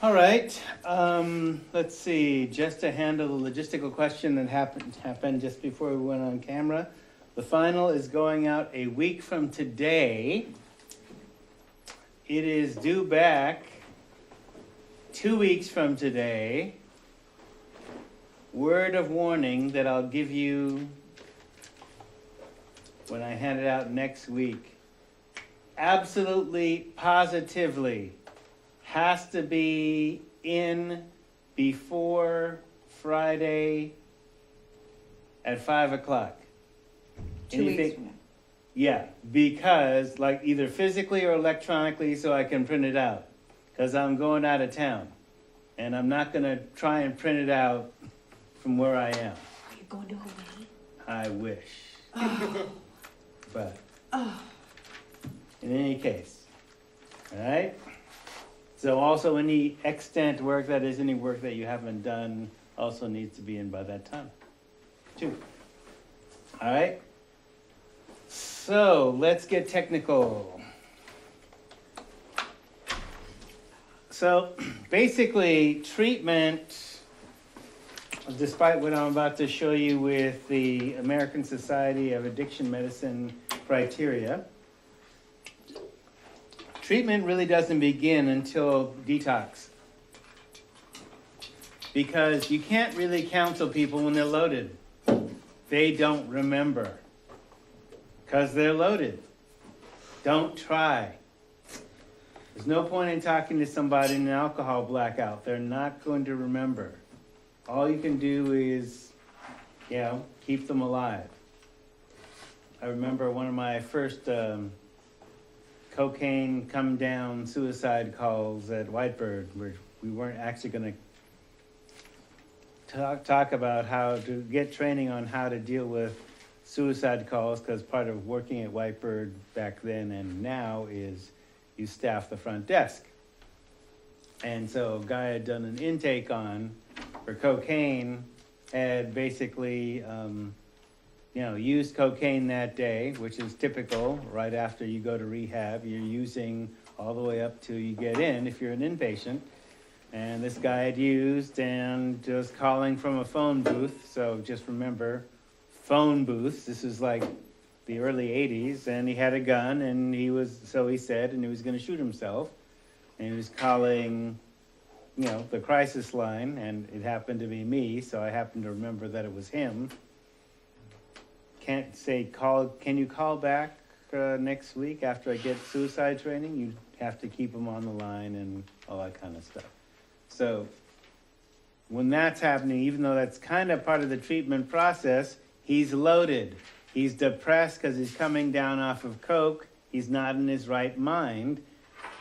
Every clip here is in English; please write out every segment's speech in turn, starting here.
All right, let's see, just to handle the logistical question that happened just before we went on camera. The final is going out a week from today. It is due back 2 weeks from today. Word of warning that I'll give you when I hand it out next week. Absolutely, positively, has to be in before Friday at 5 o'clock. 2 weeks from now. Yeah, because like either physically or electronically so I can print it out. Because I'm going out of town. And I'm not going to try and print it out from where I am. Are you going to Hawaii? I wish. Oh. But Oh. in any case, all right? So also any extant work, that is any work that you haven't done, also needs to be in by that time, too. All right? So let's get technical. So basically, treatment, despite what I'm about to show you with the American Society of Addiction Medicine criteria, treatment really doesn't begin until detox. Because you can't really counsel people when they're loaded. They don't remember. Because they're loaded. Don't try. There's no point in talking to somebody in an alcohol blackout. They're not going to remember. All you can do is, keep them alive. I remember one of my first cocaine come down suicide calls at Whitebird, where we weren't actually going to talk about how to get training on how to deal with suicide calls, because part of working at Whitebird back then and now is you staff the front desk. And so a guy had done an intake on for cocaine, had basically used cocaine that day, which is typical. Right after you go to rehab, you're using all the way up till you get in if you're an inpatient. And this guy had used and was calling from a phone booth. So just remember, phone booths. This is like the early 80s, and he had a gun, and he said, and he was going to shoot himself. And he was calling, the crisis line, and it happened to be me, so I happened to remember that it was him. Can't say can you call back next week after I get suicide training? You have to keep them on the line and all that kind of stuff. So when that's happening, even though that's kind of part of the treatment process, he's loaded. He's depressed because he's coming down off of coke. He's not in his right mind.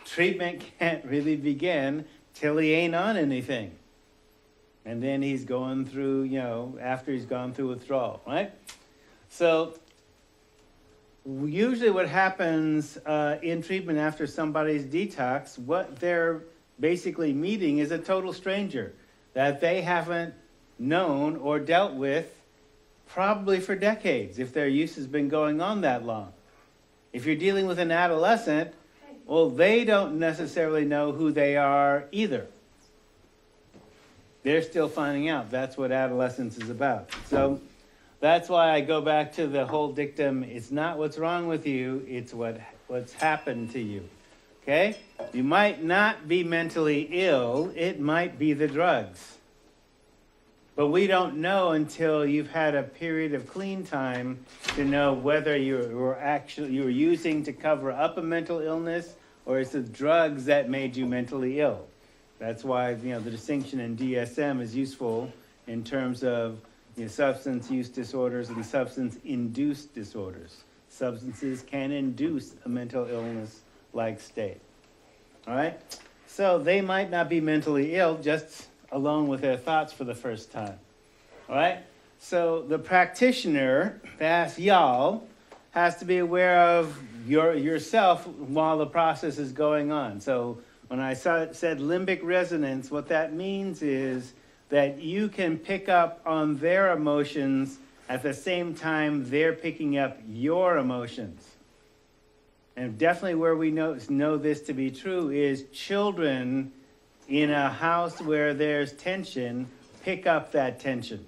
Treatment can't really begin till he ain't on anything. And then he's going through, after he's gone through withdrawal, right? So usually what happens in treatment after somebody's detox, what they're basically meeting is a total stranger that they haven't known or dealt with probably for decades, if their use has been going on that long. If you're dealing with an adolescent, well, they don't necessarily know who they are either. They're still finding out. That's what adolescence is about. So that's why I go back to the whole dictum, it's not what's wrong with you, it's what's happened to you. Okay? You might not be mentally ill, it might be the drugs. But we don't know until you've had a period of clean time to know whether you were using to cover up a mental illness, or it's the drugs that made you mentally ill. That's why the distinction in DSM is useful in terms of substance use disorders and substance-induced disorders. Substances can induce a mental illness-like state. All right? So they might not be mentally ill, just alone with their thoughts for the first time. All right? So the practitioner, that's y'all, has to be aware of yourself while the process is going on. So when I said limbic resonance, what that means is that you can pick up on their emotions at the same time they're picking up your emotions. And definitely where we know this to be true is children in a house where there's tension pick up that tension,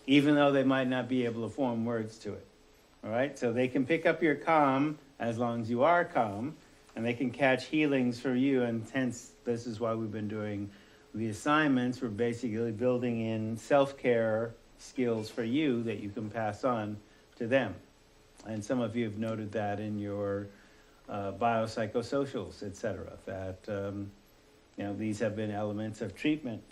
even though they might not be able to form words to it. All right? So they can pick up your calm as long as you are calm, and they can catch healings for you, and hence this is why we've been doing the assignments. We're basically building in self-care skills for you that you can pass on to them. And some of you have noted that in your biopsychosocials, etc., that these have been elements of treatment.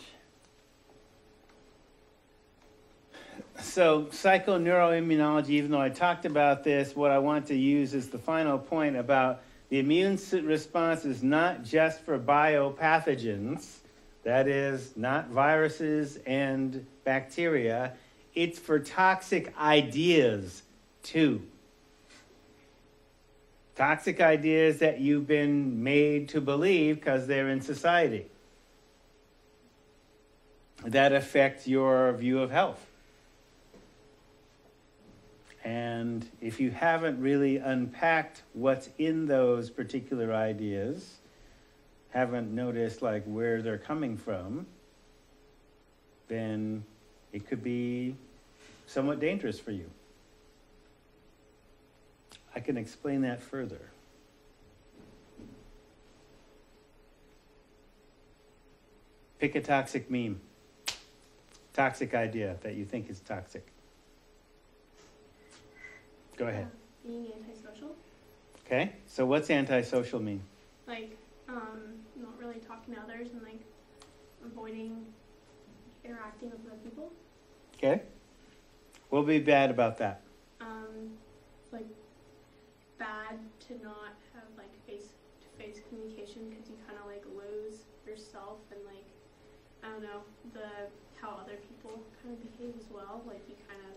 So psychoneuroimmunology, even though I talked about this, what I want to use is the final point about the immune response is not just for biopathogens, that is, not viruses and bacteria, it's for toxic ideas too. Toxic ideas that you've been made to believe because they're in society, that affect your view of health. And if you haven't really unpacked what's in those particular ideas, haven't noticed like where they're coming from, then it could be somewhat dangerous for you. I can explain that further. Pick a toxic meme, toxic idea that you think is toxic. Go ahead. Being antisocial. Okay, so what's antisocial mean? Like, not really talking to others and like avoiding interacting with other people. Okay. What would be bad about that? Like bad to not have like face-to-face communication because you kind of like lose yourself and like, I don't know, how other people kind of behave as well. Like you kind of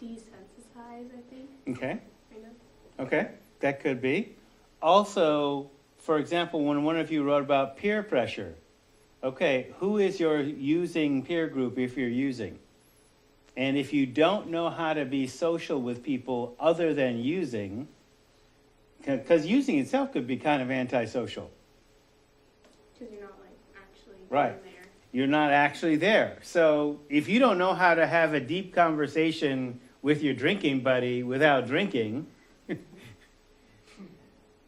desensitize, I think. Okay. Kind of. Okay, that could be. Also, for example, when one of you wrote about peer pressure, okay, who is your using peer group if you're using? And if you don't know how to be social with people other than using, because using itself could be kind of antisocial. Because you're not like actually right. there. You're not actually there. So if you don't know how to have a deep conversation with your drinking buddy without drinking,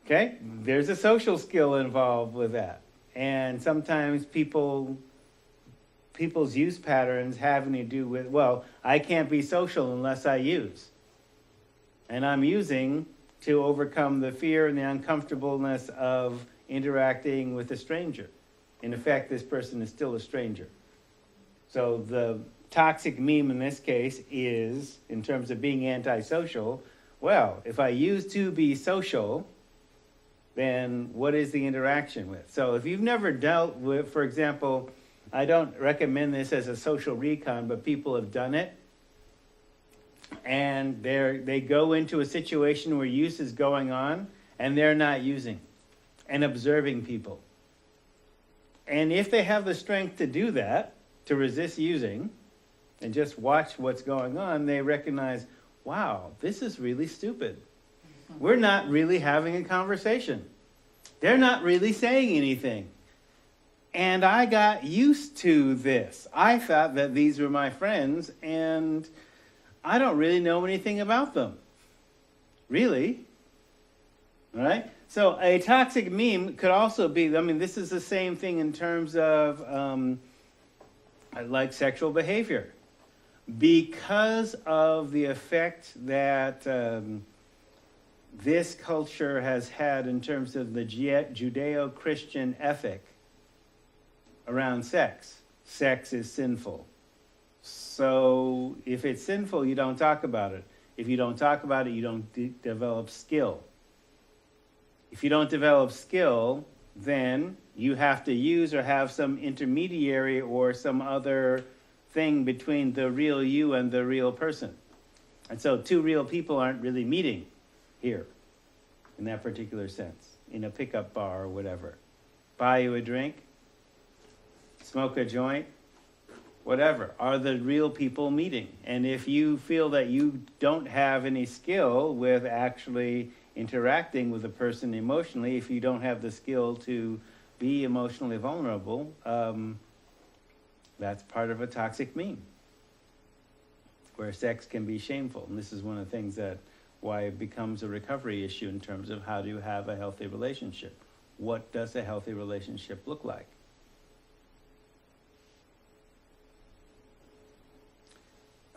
okay, there's a social skill involved with that. And sometimes people's use patterns having to do with, well, I can't be social unless I use. And I'm using to overcome the fear and the uncomfortableness of interacting with a stranger. In effect, this person is still a stranger. So the toxic meme in this case is, in terms of being antisocial, well, if I use to be social, then what is the interaction with? So if you've never dealt with, for example, I don't recommend this as a social recon, but people have done it. And they go into a situation where use is going on, and they're not using, and observing people. And if they have the strength to do that, to resist using, and just watch what's going on, they recognize, wow, this is really stupid. We're not really having a conversation. They're not really saying anything. And I got used to this. I thought that these were my friends, and I don't really know anything about them. Really? All right? So a toxic meme could also be, I mean, this is the same thing in terms of like sexual behavior. Because of the effect that this culture has had in terms of the Judeo-Christian ethic around sex. Sex is sinful. So if it's sinful, you don't talk about it. If you don't talk about it, you don't develop skill. If you don't develop skill, then you have to use or have some intermediary or some other thing between the real you and the real person. And so two real people aren't really meeting here in that particular sense, in a pickup bar or whatever. Buy you a drink, smoke a joint, whatever. Are the real people meeting? And if you feel that you don't have any skill with actually interacting with a person emotionally, if you don't have the skill to be emotionally vulnerable, that's part of a toxic meme, where sex can be shameful. And this is one of the things that why it becomes a recovery issue in terms of how to have a healthy relationship. What does a healthy relationship look like?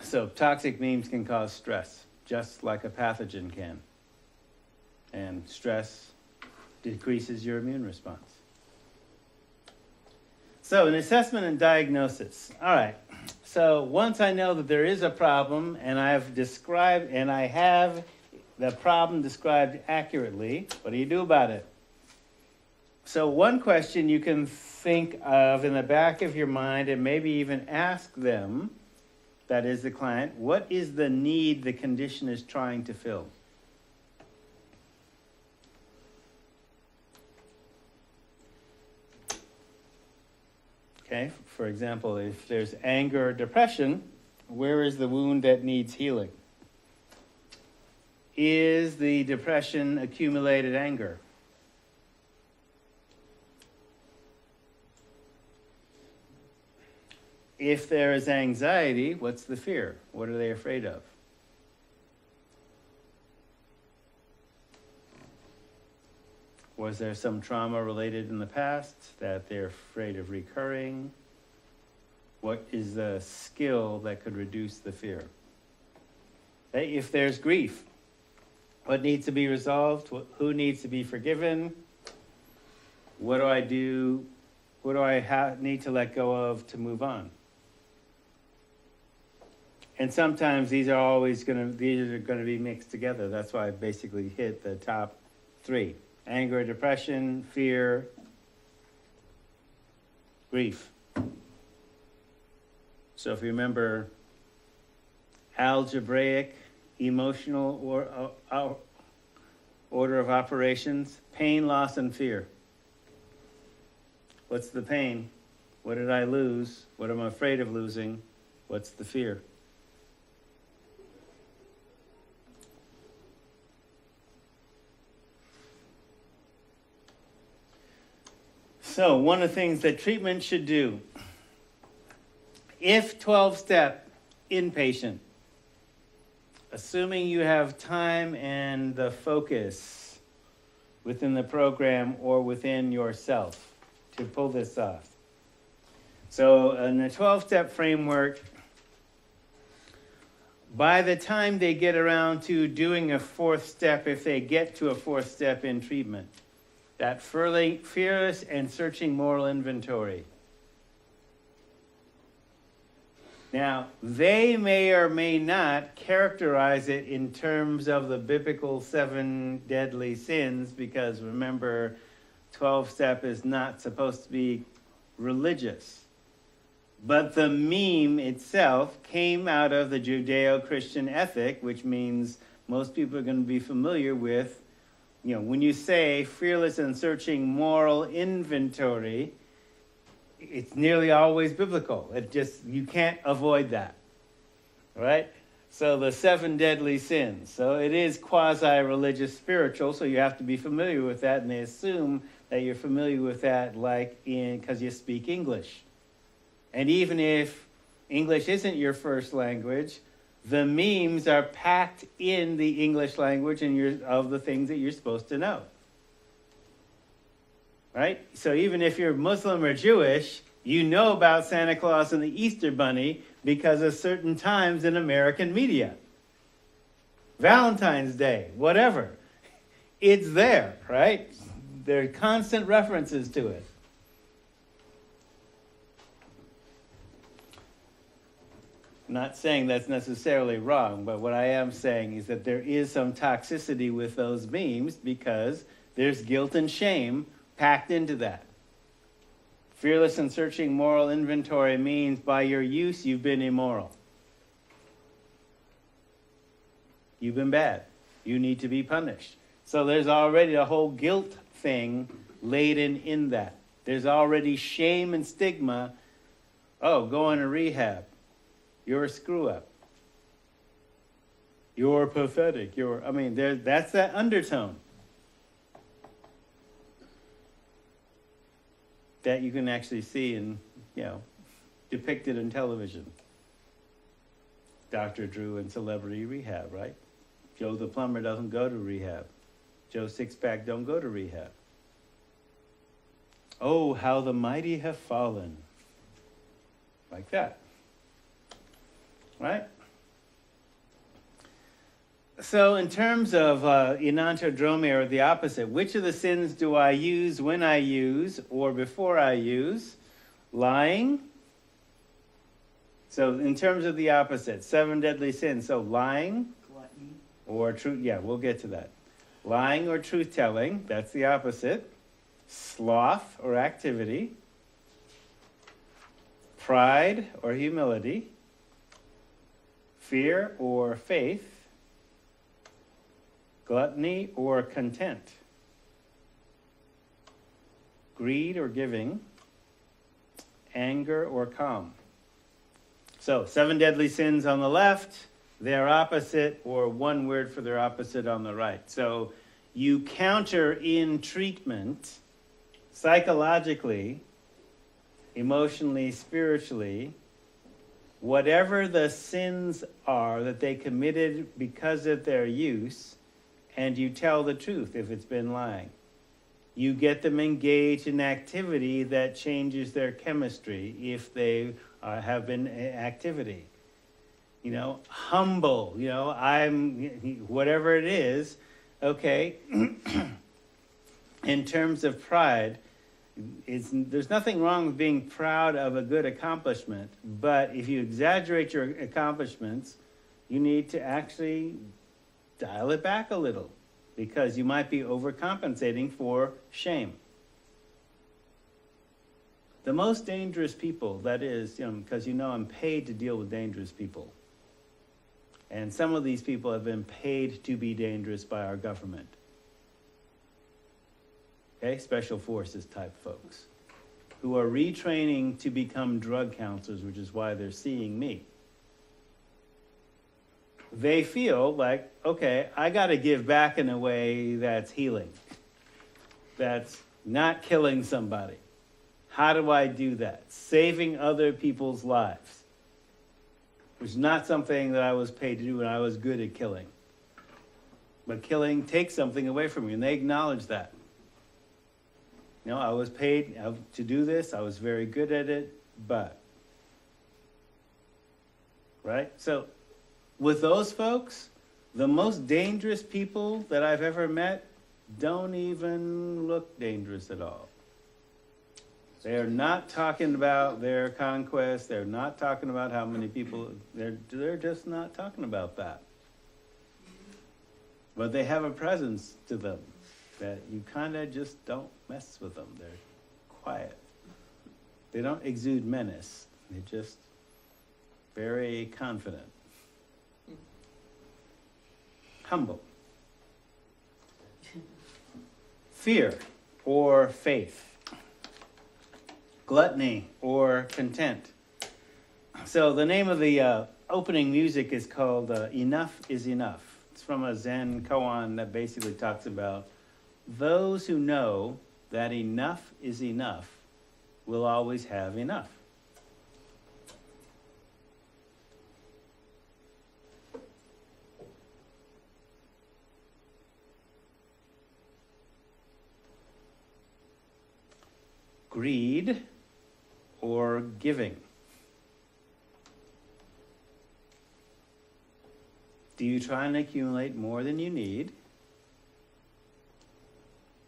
So toxic memes can cause stress, just like a pathogen can. And stress decreases your immune response. So an assessment and diagnosis. All right. So once I know that there is a problem and I've described and I have the problem described accurately, what do you do about it? So one question you can think of in the back of your mind and maybe even ask them, that is the client, what is the need the condition is trying to fill? Okay, for example, if there's anger or depression, where is the wound that needs healing? Is the depression accumulated anger? If there is anxiety, what's the fear? What are they afraid of? Was there some trauma related in the past that they're afraid of recurring? What is the skill that could reduce the fear? Okay, if there's grief, what needs to be resolved? Who needs to be forgiven? What do I do? What do I need to let go of to move on? And sometimes these are going to be mixed together. That's why I basically hit the top three: anger, depression, fear, grief. So if you remember algebraic emotional or order of operations, pain, loss, and fear. What's the pain? What did I lose? What am I afraid of losing? What's the fear? So one of the things that treatment should do, if 12-step inpatient, assuming you have time and the focus within the program or within yourself to pull this off. So in the 12-step framework, by the time they get around to doing a fourth step, if they get to a fourth step in treatment, that fearless and searching moral inventory. Now, they may or may not characterize it in terms of the biblical 7 deadly sins, because remember, 12-step is not supposed to be religious. But the meme itself came out of the Judeo-Christian ethic, which means most people are going to be familiar with, when you say fearless and searching moral inventory, it's nearly always biblical. You can't avoid that, right? So the 7 deadly sins. So it is quasi-religious spiritual, so you have to be familiar with that, and they assume that you're familiar with that because you speak English. And even if English isn't your first language, the memes are packed in the English language and of the things that you're supposed to know. Right? So even if you're Muslim or Jewish, you know about Santa Claus and the Easter Bunny because of certain times in American media. Valentine's Day, whatever. It's there, right? There are constant references to it. I'm not saying that's necessarily wrong, but what I am saying is that there is some toxicity with those memes because there's guilt and shame packed into that. Fearless and searching moral inventory means by your use, you've been immoral. You've been bad. You need to be punished. So there's already a whole guilt thing laden in that. There's already shame and stigma. Oh, go into rehab. You're a screw up. You're pathetic. That's that undertone that you can actually see and, depicted in television. Dr. Drew in Celebrity Rehab, right? Joe the plumber doesn't go to rehab. Joe Sixpack don't go to rehab. Oh, how the mighty have fallen. Like that. Right? So in terms of enantiodramy, or the opposite, which of the sins do I use when I use or before I use? Lying. So in terms of the opposite, 7 deadly sins. So lying. Gluttony. Or truth, we'll get to that. Lying or truth-telling, that's the opposite. Sloth or activity. Pride or humility. Fear or faith. Gluttony or content. Greed or giving. Anger or calm. So, 7 deadly sins on the left, their opposite, or one word for their opposite on the right. So, you counter in treatment, psychologically, emotionally, spiritually, whatever the sins are that they committed because of their use, and you tell the truth if it's been lying. You get them engaged in activity that changes their chemistry if they have been activity. Humble, I'm, whatever it is, okay. In terms of pride, there's nothing wrong with being proud of a good accomplishment, but if you exaggerate your accomplishments, you need to actually dial it back a little, because you might be overcompensating for shame. The most dangerous people, that is, because I'm paid to deal with dangerous people. And some of these people have been paid to be dangerous by our government. Okay, special forces type folks who are retraining to become drug counselors, which is why they're seeing me. They feel like, okay, I got to give back in a way that's healing, that's not killing somebody. How do I do that? Saving other people's lives, which is not something that I was paid to do when I was good at killing. But killing takes something away from you, and they acknowledge that. I was paid to do this. I was very good at it, but. Right? So, with those folks, the most dangerous people that I've ever met don't even look dangerous at all. They're not talking about their conquest. They're not talking about how many people. They're just not talking about that. But they have a presence to them that you kind of just don't mess with them. They're quiet. They don't exude menace. They're just very confident. Humble. Fear or faith. Gluttony or content. So the name of the opening music is called Enough is Enough. It's from a Zen koan that basically talks about those who know that enough is enough will always have enough. Greed or giving. Do you try and accumulate more than you need?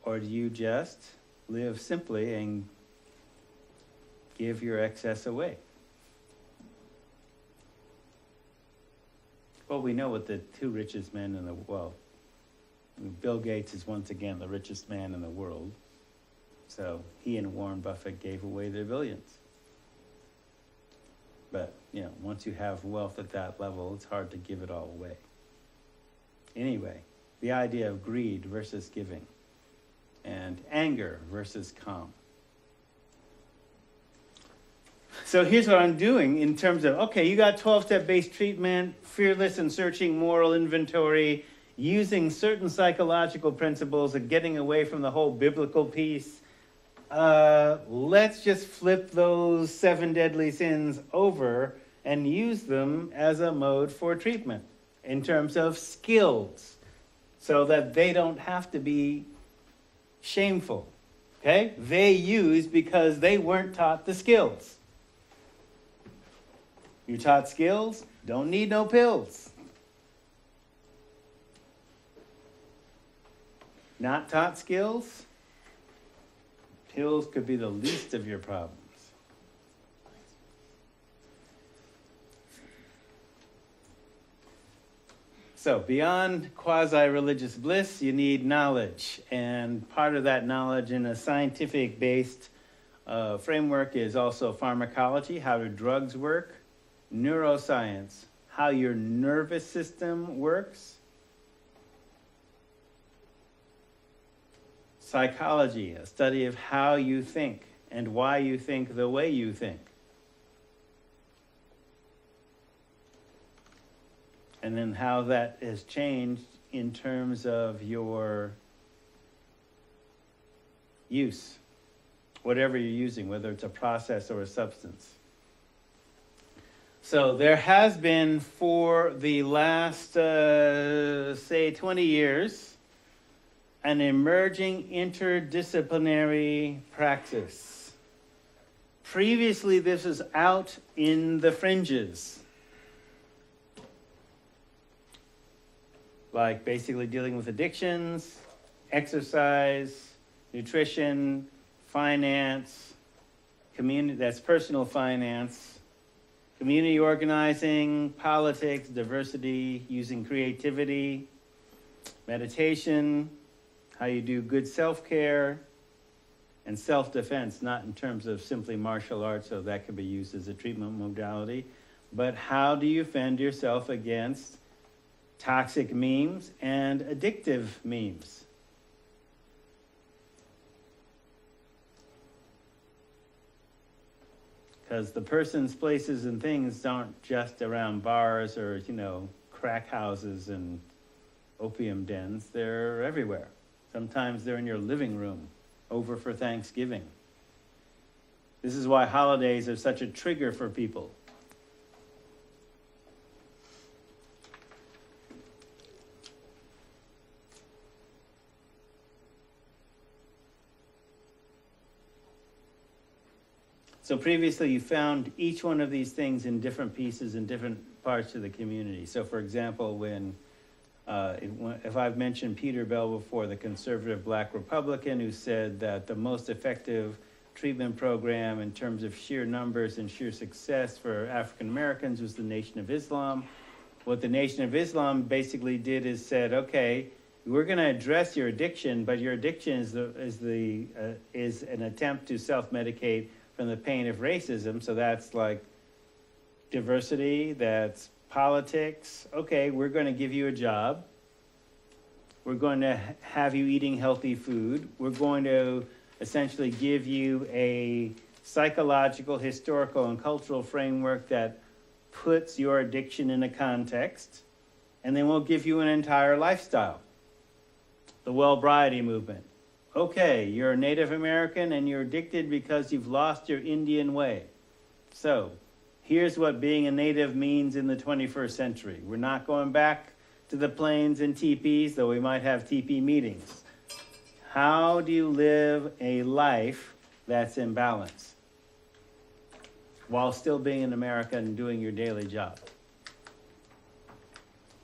Or do you just live simply and give your excess away? Well, we know what the two richest men in the world. Bill Gates is once again the richest man in the world. So he and Warren Buffett gave away their billions. But, once you have wealth at that level, it's hard to give it all away. Anyway, the idea of greed versus giving, and anger versus calm. So here's what I'm doing in terms of, okay, you got 12-step based treatment, fearless and searching moral inventory, using certain psychological principles and getting away from the whole biblical piece. Let's just flip those 7 deadly sins over and use them as a mode for treatment in terms of skills, so that they don't have to be shameful. Okay? They use because they weren't taught the skills. You taught skills, don't need no pills. Not taught skills, pills could be the least of your problems. So beyond quasi-religious bliss, you need knowledge. And part of that knowledge in a scientific-based framework is also pharmacology, how do drugs work, neuroscience, how your nervous system works, psychology, a study of how you think and why you think the way you think. And then how that has changed in terms of your use, whatever you're using, whether it's a process or a substance. So there has been, for the last, say, 20 years, an emerging interdisciplinary praxis. Previously, this was out in the fringes, like basically dealing with addictions, exercise, nutrition, finance, community, that's personal finance, community organizing, politics, diversity, using creativity, meditation, how you do good self-care, and self-defense, not in terms of simply martial arts, so that could be used as a treatment modality, but how do you fend yourself against toxic memes and addictive memes? Because the persons, places, and things aren't just around bars or, crack houses and opium dens. They're everywhere. Sometimes they're in your living room over for Thanksgiving. This is why holidays are such a trigger for people. So previously you found each one of these things in different pieces in different parts of the community. So for example, when if I've mentioned Peter Bell before, the conservative black Republican who said that the most effective treatment program in terms of sheer numbers and sheer success for African Americans was the Nation of Islam. What the Nation of Islam basically did is said, okay, we're going to address your addiction, but your addiction is an attempt to self-medicate from the pain of racism. So that's like diversity, that's politics. Okay, we're going to give you a job. We're going to have you eating healthy food. We're going to essentially give you a psychological, historical, and cultural framework that puts your addiction in a context. And then we'll give you an entire lifestyle. The Wellbriety movement. Okay, you're a Native American and you're addicted because you've lost your Indian way. So, here's what being a native means in the 21st century. We're not going back to the plains and teepees, though we might have teepee meetings. How do you live a life that's in balance while still being in America and doing your daily job?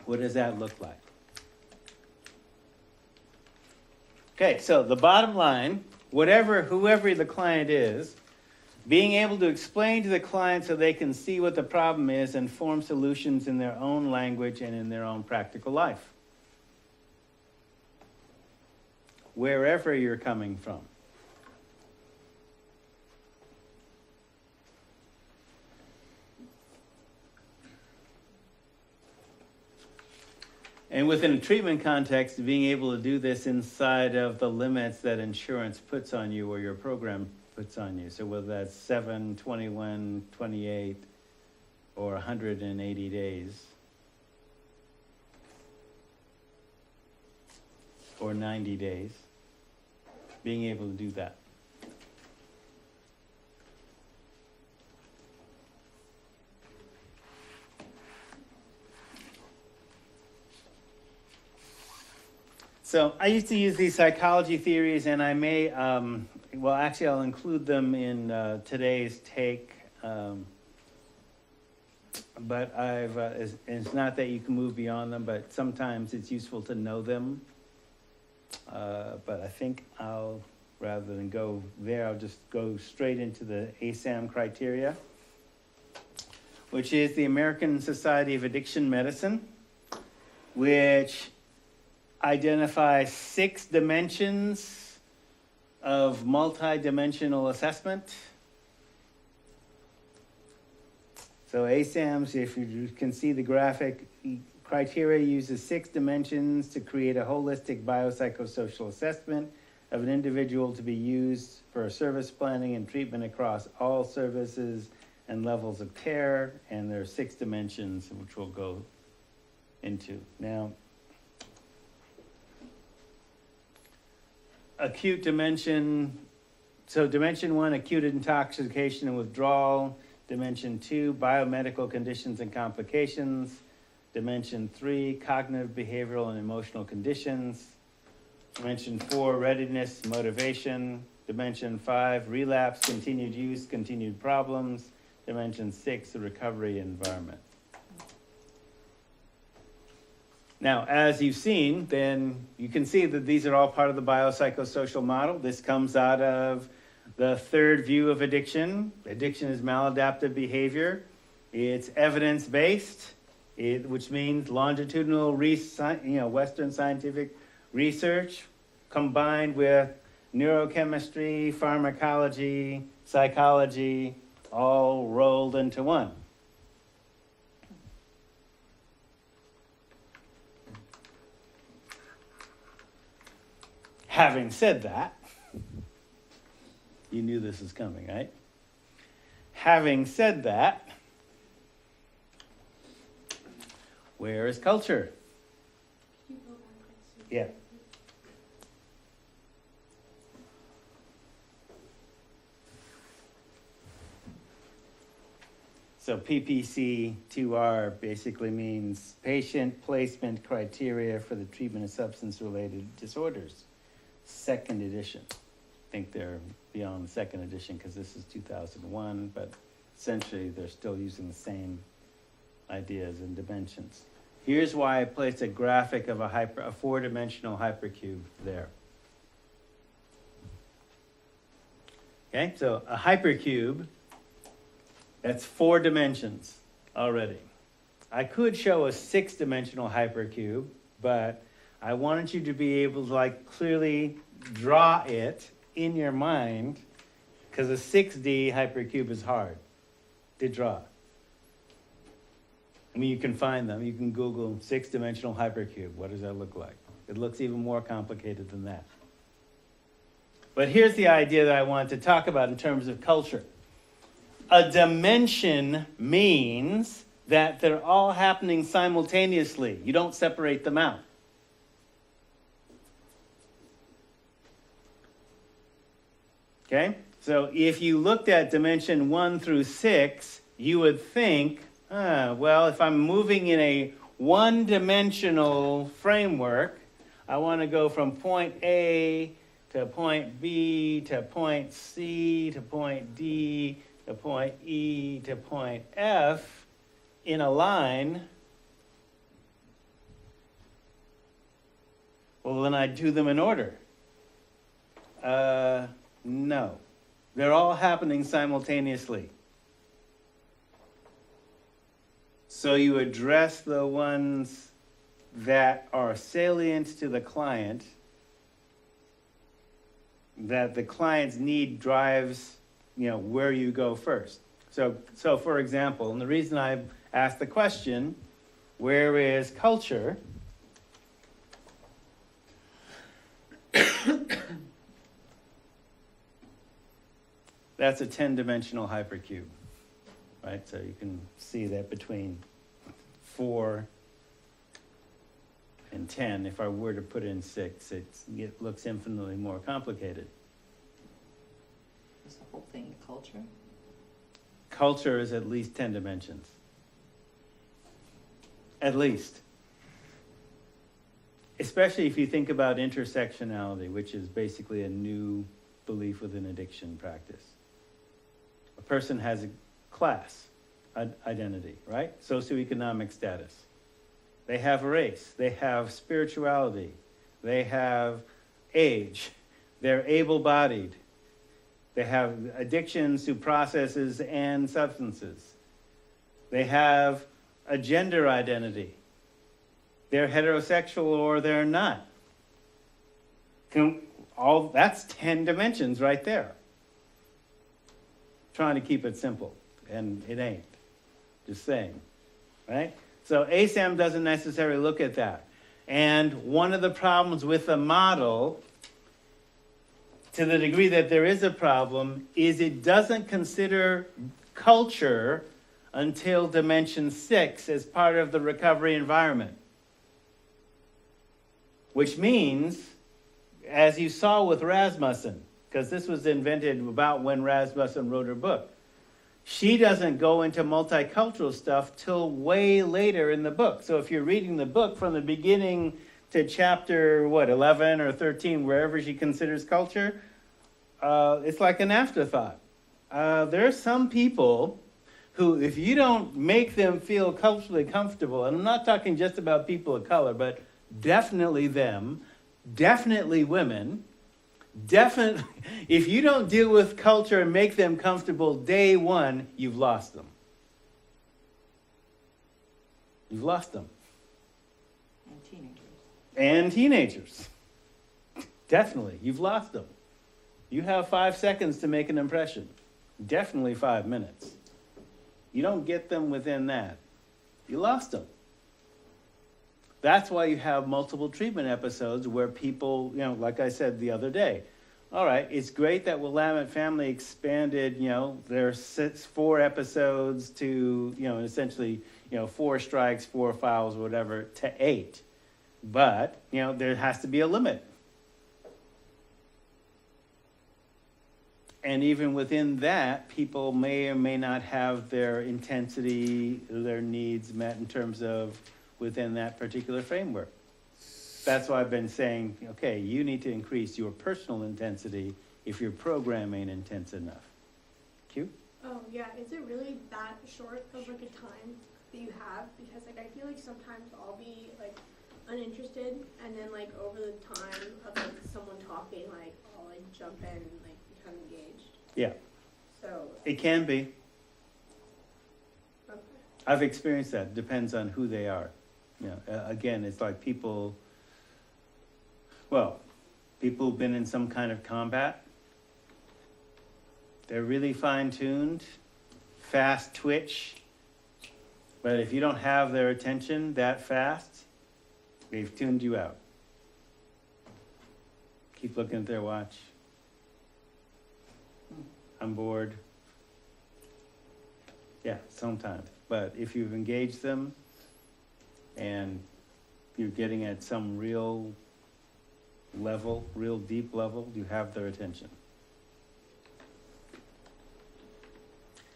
What does that look like? Okay, so the bottom line, whoever the client is, being able to explain to the client so they can see what the problem is and form solutions in their own language and in their own practical life. Wherever you're coming from. And within a treatment context, being able to do this inside of the limits that insurance puts on you or your program puts on you. So whether that's 7, 21, 28, or 180 days, or 90 days, being able to do that. So I used to use these psychology theories, and I may, well, actually, I'll include them in today's take. But it's not that you can move beyond them, but sometimes it's useful to know them. But I think rather than go there, I'll just go straight into the Acm Criteria, which is the American Society of Addiction Medicine, which identifies 6 dimensions of multi-dimensional assessment. So ASAMS, if you can see the graphic, criteria uses 6 dimensions to create a holistic biopsychosocial assessment of an individual to be used for service planning and treatment across all services and levels of care. And there are 6 dimensions, which we'll go into. Now, acute dimension, so dimension 1, acute intoxication and withdrawal. Dimension 2, biomedical conditions and complications. Dimension 3, cognitive, behavioral, and emotional conditions. Dimension 4, readiness, motivation. Dimension 5, relapse, continued use, continued problems. Dimension 6, the recovery environment. Now, as you've seen, then you can see that these are all part of the biopsychosocial model. This comes out of the 3rd view of addiction. Addiction is maladaptive behavior. It's evidence-based, which means longitudinal, Western scientific research combined with neurochemistry, pharmacology, psychology, all rolled into one. Having said that, you knew this was coming, right? Having said that, where is culture? Yeah. So PPC2R basically means Patient Placement Criteria for the Treatment of Substance-Related Disorders. 2nd edition. I think they're beyond the 2nd edition because this is 2001, but essentially they're still using the same ideas and dimensions. Here's why I placed a graphic of a 4-dimensional hypercube there. Okay, so a hypercube, that's 4 dimensions already. I could show a 6-dimensional hypercube, but I wanted you to be able to clearly draw it in your mind, because a 6D hypercube is hard to draw. I mean, you can find them. You can Google 6-dimensional hypercube. What does that look like? It looks even more complicated than that. But here's the idea that I wanted to talk about in terms of culture. A dimension means that they're all happening simultaneously. You don't separate them out. Okay? So if you looked at dimension 1 through 6, you would think, well, if I'm moving in a 1-dimensional framework, I want to go from point A to point B to point C to point D to point E to point F in a line. Well, then I do them in order. No. They're all happening simultaneously. So you address the ones that are salient to the client, that the client's need drives, where you go first. So for example, and the reason I asked the question, where is culture, That's a 10-dimensional hypercube, right? So you can see that between 4 and 10, if I were to put in 6, it looks infinitely more complicated. Is the whole thing culture? Culture is at least 10 dimensions. At least. Especially if you think about intersectionality, which is basically a new belief within addiction practice. A person has a class identity, right? Socioeconomic status. They have race. They have spirituality. They have age. They're able-bodied. They have addictions to processes and substances. They have a gender identity. They're heterosexual or they're not. That's 10 dimensions right there. Trying to keep it simple, and it ain't. Just saying, right? So ASAM doesn't necessarily look at that. And one of the problems with the model, to the degree that there is a problem, is it doesn't consider culture until dimension 6 as part of the recovery environment. Which means, as you saw with Rasmussen, because this was invented about when Rasmussen wrote her book, she doesn't go into multicultural stuff till way later in the book. So if you're reading the book from the beginning to chapter, 11 or 13, wherever she considers culture, it's like an afterthought. There are some people who, if you don't make them feel culturally comfortable, and I'm not talking just about people of color, but definitely them, definitely women, definitely, if you don't deal with culture and make them comfortable day one, you've lost them. You've lost them. And teenagers. And teenagers. Definitely, you've lost them. You have 5 seconds to make an impression. Definitely 5 minutes. You don't get them within that. You lost them. That's why you have multiple treatment episodes where people, like I said the other day, all right, it's great that Willamette Family expanded, their 4 episodes to, essentially, 4 strikes, 4 fouls, whatever, to 8. But, there has to be a limit. And even within that, people may or may not have their intensity, their needs met in terms of within that particular framework. That's why I've been saying, okay, you need to increase your personal intensity if your program ain't intense enough. Q? Oh yeah, is it really that short of like a time that you have? Because like I feel like sometimes I'll be like uninterested, and then like over the time of like someone talking, like I'll like jump in and like become engaged. Yeah. So It can be. okay. I've experienced that. Depends on who they are. Again, it's like people who've been in some kind of combat. They're really fine-tuned, fast twitch. But if you don't have their attention that fast, they've tuned you out. Keep looking at their watch. I'm bored. Yeah, sometimes. But if you've engaged them and you're getting at some real level, real deep level, you have their attention.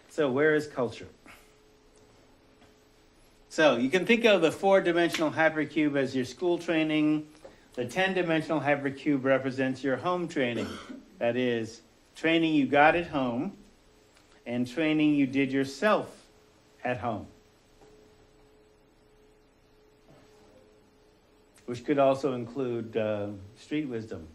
So where is culture? So you can think of the 4-dimensional hypercube as your school training. The 10-dimensional hypercube represents your home training. That is, training you got at home and training you did yourself at home. Which could also include street wisdom,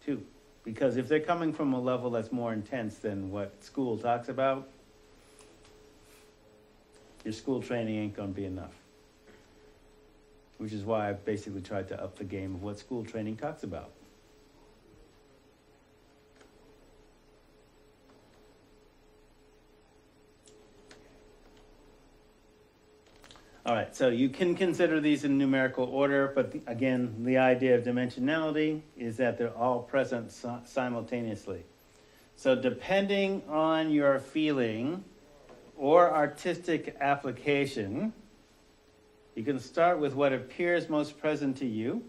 too. Because if they're coming from a level that's more intense than what school talks about, your school training ain't going to be enough. Which is why I basically tried to up the game of what school training talks about. All right, so you can consider these in numerical order, but again, the idea of dimensionality is that they're all present simultaneously. So depending on your feeling or artistic application, you can start with what appears most present to you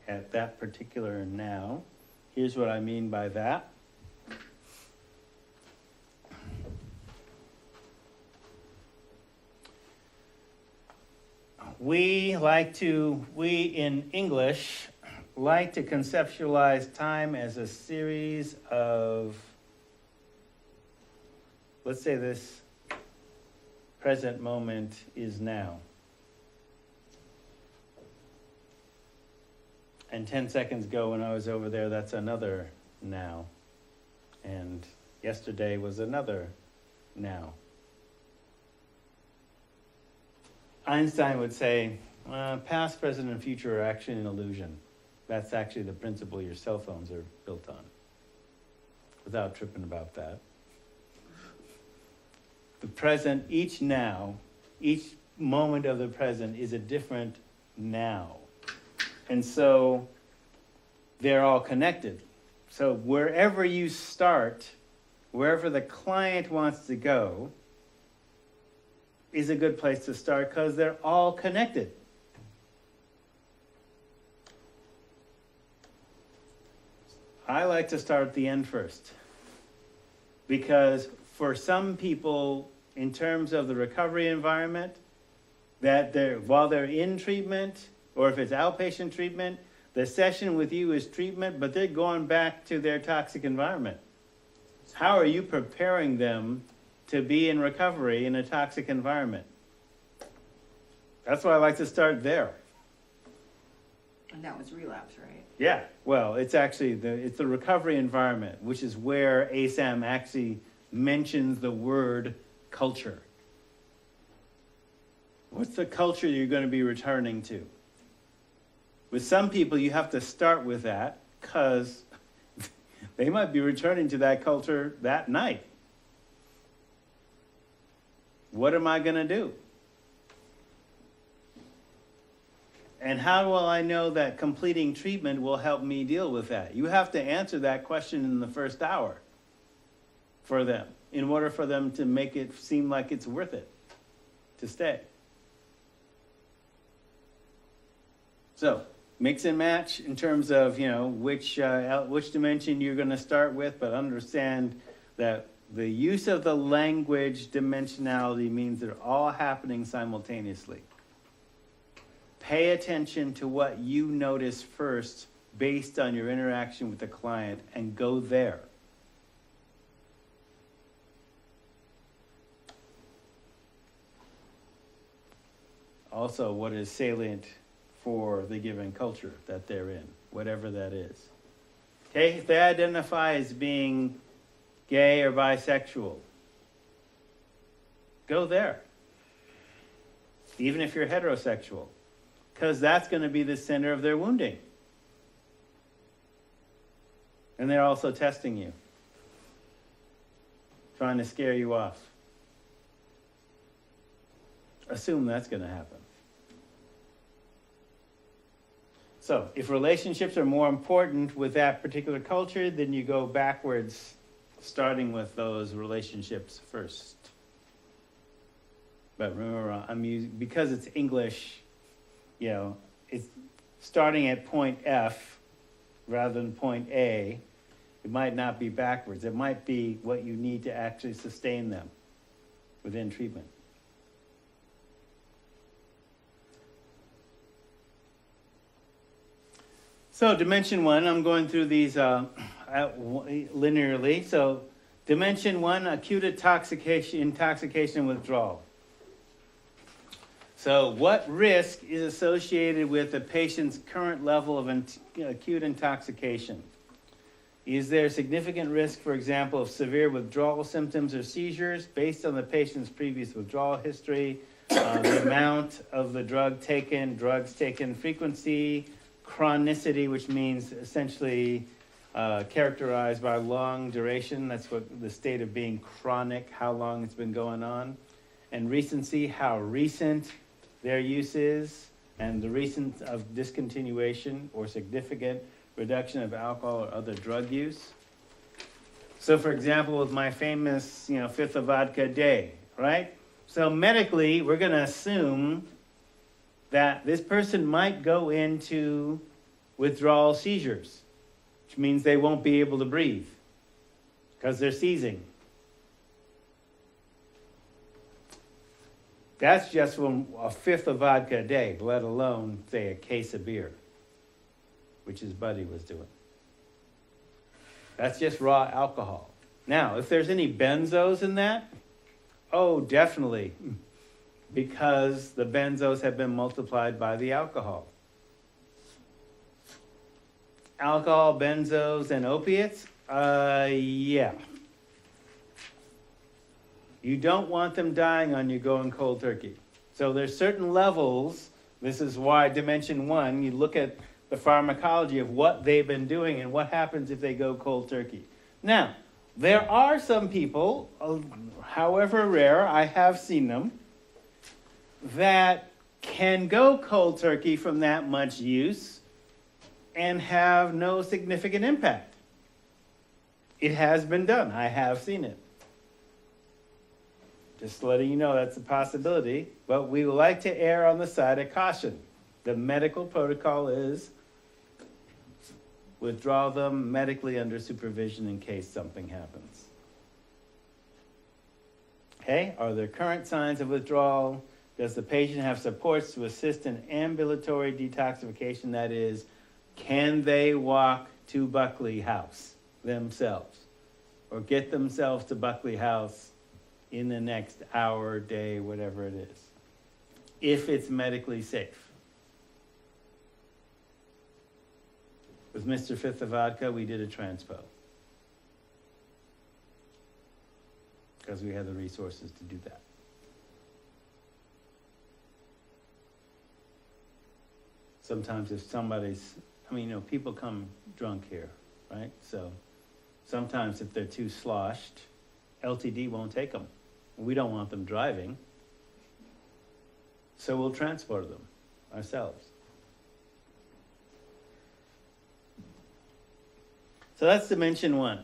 at that particular now. Here's what I mean by that. We in English like to conceptualize time as a series of, let's say this present moment is now. And 10 seconds ago when I was over there, that's another now. And yesterday was another now. Einstein would say, past, present, and future are actually an illusion. That's actually the principle your cell phones are built on. Without tripping about that. The present, each now, each moment of the present is a different now. And so they're all connected. So wherever you start, wherever the client wants to go, is a good place to start because they're all connected. I like to start at the end first. Because for some people, in terms of the recovery environment, that while they're in treatment, or if it's outpatient treatment, the session with you is treatment, but they're going back to their toxic environment. How are you preparing them to be in recovery in a toxic environment? That's why I like to start there. And that was relapse, right? Yeah, well, it's actually it's the recovery environment, which is where Acm actually mentions the word culture. What's the culture you're going to be returning to? With some people, you have to start with that because they might be returning to that culture that night. What am I going to do? And how will I know that completing treatment will help me deal with that? You have to answer that question in the first hour for them in order for them to make it seem like it's worth it to stay. So, mix and match in terms of, which dimension you're going to start with, but understand that the use of the language dimensionality means they're all happening simultaneously. Pay attention to what you notice first based on your interaction with the client and go there. Also, what is salient for the given culture that they're in, whatever that is. Okay, if they identify as being gay or bisexual, go there. Even if you're heterosexual, because that's going to be the center of their wounding. And they're also testing you, trying to scare you off. Assume that's going to happen. So, if relationships are more important with that particular culture, then you go backwards, starting with those relationships first. But remember, because it's English, it's starting at point F rather than point A. It might not be backwards. It might be what you need to actually sustain them within treatment. So dimension 1, I'm going through these linearly. So dimension 1, acute intoxication withdrawal. So what risk is associated with a patient's current level of acute intoxication? Is there significant risk, for example, of severe withdrawal symptoms or seizures based on the patient's previous withdrawal history, the amount of the drugs taken, frequency, chronicity, which means essentially characterized by long duration. That's what the state of being chronic, how long it's been going on. And recency, how recent their use is, and the recent of discontinuation or significant reduction of alcohol or other drug use. So for example, with my famous, fifth of vodka a day, right? So medically, we're going to assume that this person might go into withdrawal seizures, which means they won't be able to breathe because they're seizing. That's just from a fifth of vodka a day, let alone, say, a case of beer, which his buddy was doing. That's just raw alcohol. Now, if there's any benzos in that, oh, definitely, because the benzos have been multiplied by the alcohol. Alcohol, benzos, and opiates? Yeah. You don't want them dying on you going cold turkey. So there's certain levels. This is why dimension 1, you look at the pharmacology of what they've been doing and what happens if they go cold turkey. Now, there are some people, however rare, I have seen them, that can go cold turkey from that much use and have no significant impact. It has been done. I have seen it. Just letting you know that's a possibility, but we would like to err on the side of caution. The medical protocol is withdraw them medically under supervision in case something happens. Okay, are there current signs of withdrawal? Does the patient have supports to assist in ambulatory detoxification? That is, can they walk to Buckley House themselves or get themselves to Buckley House in the next hour, day, whatever it is, if it's medically safe? With Mr. Fifth of Vodka, we did a transpo because we had the resources to do that. Sometimes if somebody's, people come drunk here, right? So sometimes if they're too sloshed, LTD won't take them. We don't want them driving, so we'll transport them ourselves. So that's dimension 1.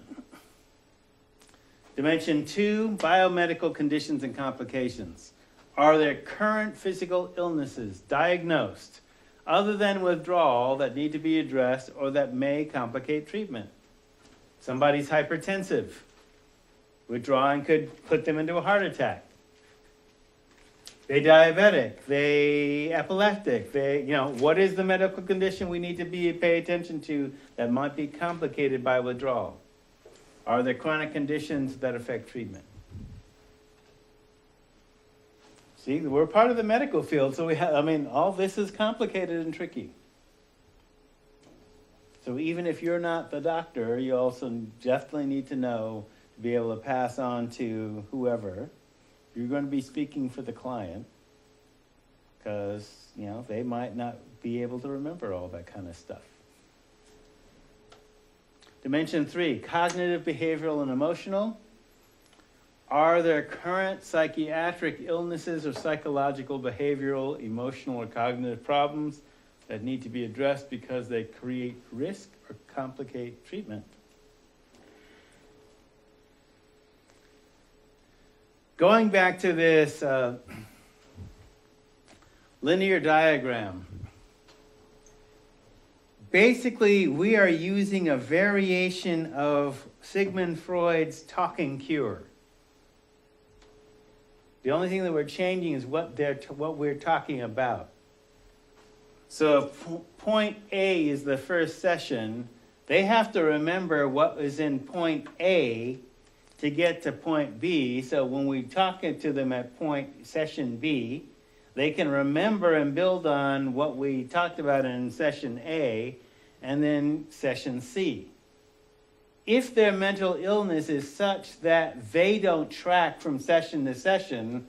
Dimension 2, biomedical conditions and complications. Are there current physical illnesses diagnosed other than withdrawal that need to be addressed or that may complicate treatment? Somebody's hypertensive. Withdrawing could put them into a heart attack. They diabetic, they epileptic, what is the medical condition we need to pay attention to that might be complicated by withdrawal? Are there chronic conditions that affect treatment? See, we're part of the medical field, so all this is complicated and tricky. So even if you're not the doctor, you also definitely need to know to be able to pass on to whoever. You're going to be speaking for the client because, they might not be able to remember all that kind of stuff. Dimension 3, cognitive, behavioral, and emotional. Are there current psychiatric illnesses or psychological, behavioral, emotional, or cognitive problems that need to be addressed because they create risk or complicate treatment? Going back to this linear diagram, basically we are using a variation of Sigmund Freud's talking cure. The only thing that we're changing is what we're talking about. So point A is the first session. They have to remember what was in point A to get to point B. So when we talk to them at session B, they can remember and build on what we talked about in session A and then session C. If their mental illness is such that they don't track from session to session,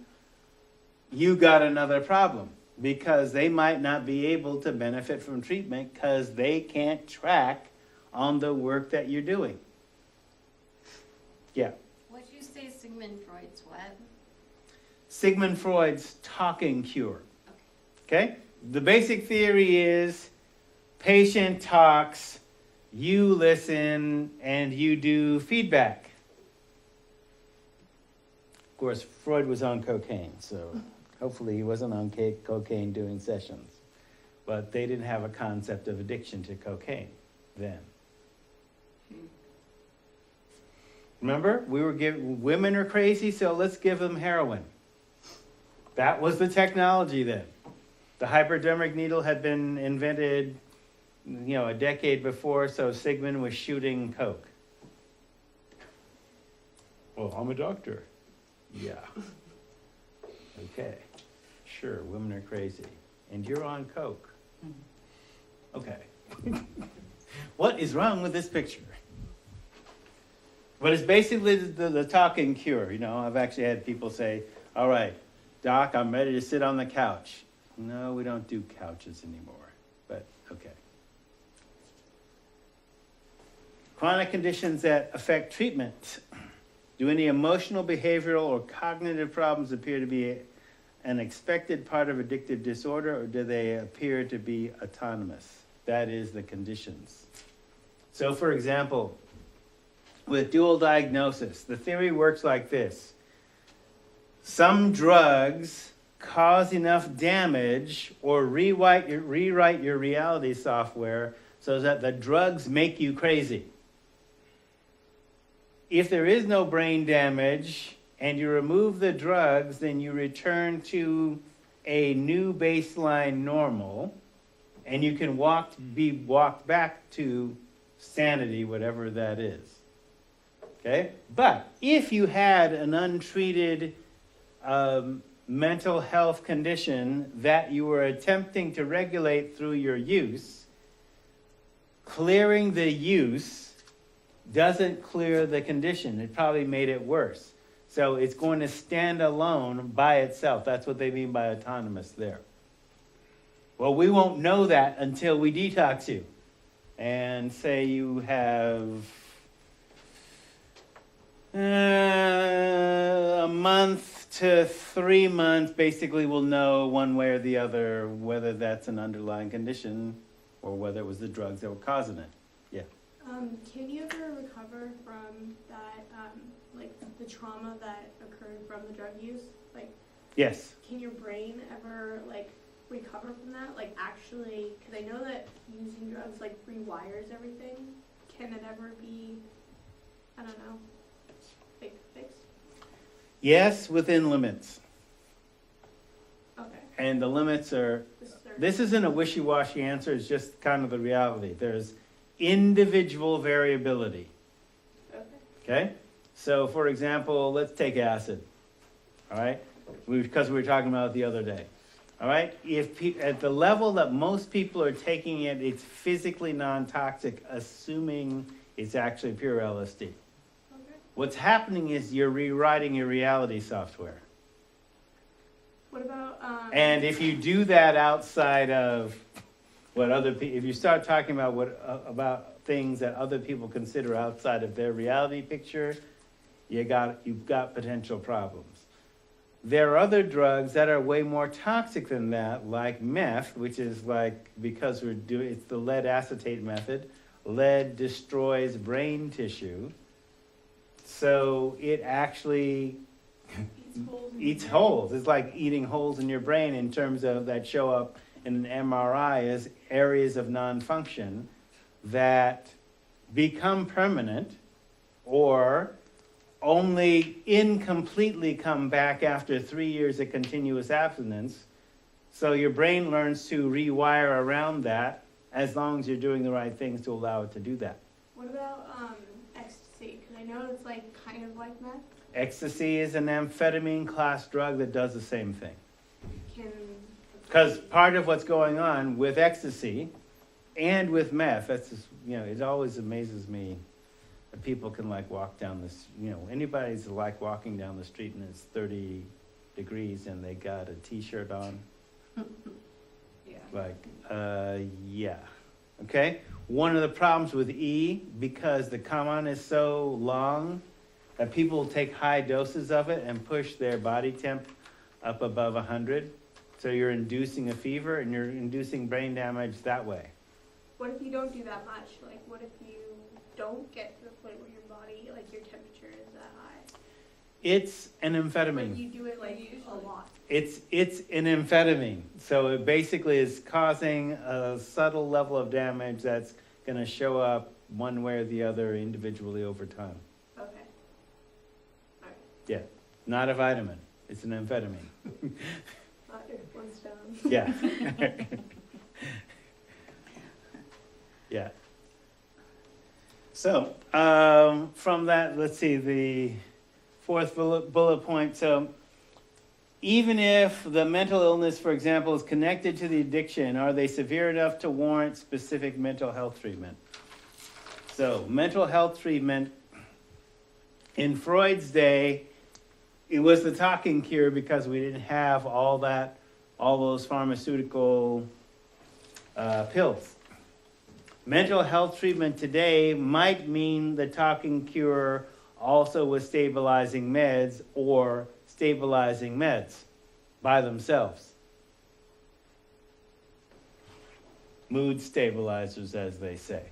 you got another problem because they might not be able to benefit from treatment because they can't track on the work that you're doing. Yeah. What did you say Sigmund Freud's what? Sigmund Freud's talking cure. Okay? The basic theory is patient talks, you listen, and you do feedback. course, Freud was on cocaine, so hopefully he wasn't on cocaine doing sessions. But they didn't have a concept of addiction to cocaine then. Remember, we were women are crazy, so let's give them heroin. That was the technology then. The hypodermic needle had been invented, a decade before, so Sigmund was shooting coke. Well, I'm a doctor. Yeah. Okay. Sure, women are crazy. And you're on coke. Okay. What is wrong with this picture? But it's basically the talking cure. I've actually had people say, all right, Doc, I'm ready to sit on the couch. No, we don't do couches anymore, but okay. Chronic conditions that affect treatment. Do any emotional, behavioral, or cognitive problems appear to be an expected part of addictive disorder, or do they appear to be autonomous? That is the conditions. So, for example, with dual diagnosis, the theory works like this. Some drugs cause enough damage or rewrite your reality software so that the drugs make you crazy. If there is no brain damage and you remove the drugs, then you return to a new baseline normal, and you can be walked back to sanity, whatever that is. Okay? But if you had an untreated mental health condition that you were attempting to regulate through your use, clearing the use doesn't clear the condition. It probably made it worse. So it's going to stand alone by itself. That's what they mean by autonomous there. Well, we won't know that until we detox you. And say you have a month to 3 months, basically we'll know one way or the other whether that's an underlying condition or whether it was the drugs that were causing it. Yeah. Can you ever recover from that, the trauma that occurred from the drug use? Yes. Can your brain ever, recover from that? Actually, because I know that using drugs, rewires everything. Can it ever be, I don't know, fixed? Yes, within limits. Okay. And the limits are, this isn't a wishy-washy answer, it's just kind of the reality. There's individual variability. Okay? So, for example, let's take acid. All right? Because we were talking about it the other day. All right? At the level that most people are taking it, it's physically non-toxic, assuming it's actually pure LSD. Okay. What's happening is you're rewriting your reality software. What about... And if you do that outside of what other people... If you start talking about about things that other people consider outside of their reality picture, you've got potential problems. There are other drugs that are way more toxic than that, like meth, which is because it's the lead acetate method. Lead destroys brain tissue. So it actually eats holes. It's like eating holes in your brain in terms of that show up in an MRI as areas of non-function that become permanent or only incompletely come back after 3 years of continuous abstinence. So your brain learns to rewire around that as long as you're doing the right things to allow it to do that. What about ecstasy? Because I know it's kind of like meth. Ecstasy is an amphetamine class drug that does the same thing. Because part of what's going on with ecstasy and with meth, that's just, it always amazes me. People can walk down this, anybody's walking down the street and it's 30 degrees and they got a t-shirt on. Yeah. Yeah. Okay? One of the problems with E, because the come-on is so long, that people take high doses of it and push their body temp up above 100. So you're inducing a fever and you're inducing brain damage that way. What if you don't do that much? What if you don't get to the point where your body, your temperature is that high? It's an But amphetamine. you do it like a lot. It's an amphetamine. So it basically is causing a subtle level of damage that's going to show up one way or the other individually over time. Okay. Alright. Yeah, not a vitamin. It's an amphetamine. Not your one's down. Yeah. Yeah. So, from that, let's see, the fourth bullet point. So, even if the mental illness, for example, is connected to the addiction, are they severe enough to warrant specific mental health treatment? So, mental health treatment, in Freud's day, it was the talking cure because we didn't have all those pharmaceutical pills. Mental health treatment today might mean the talking cure also with stabilizing meds or stabilizing meds by themselves. Mood stabilizers, as they say.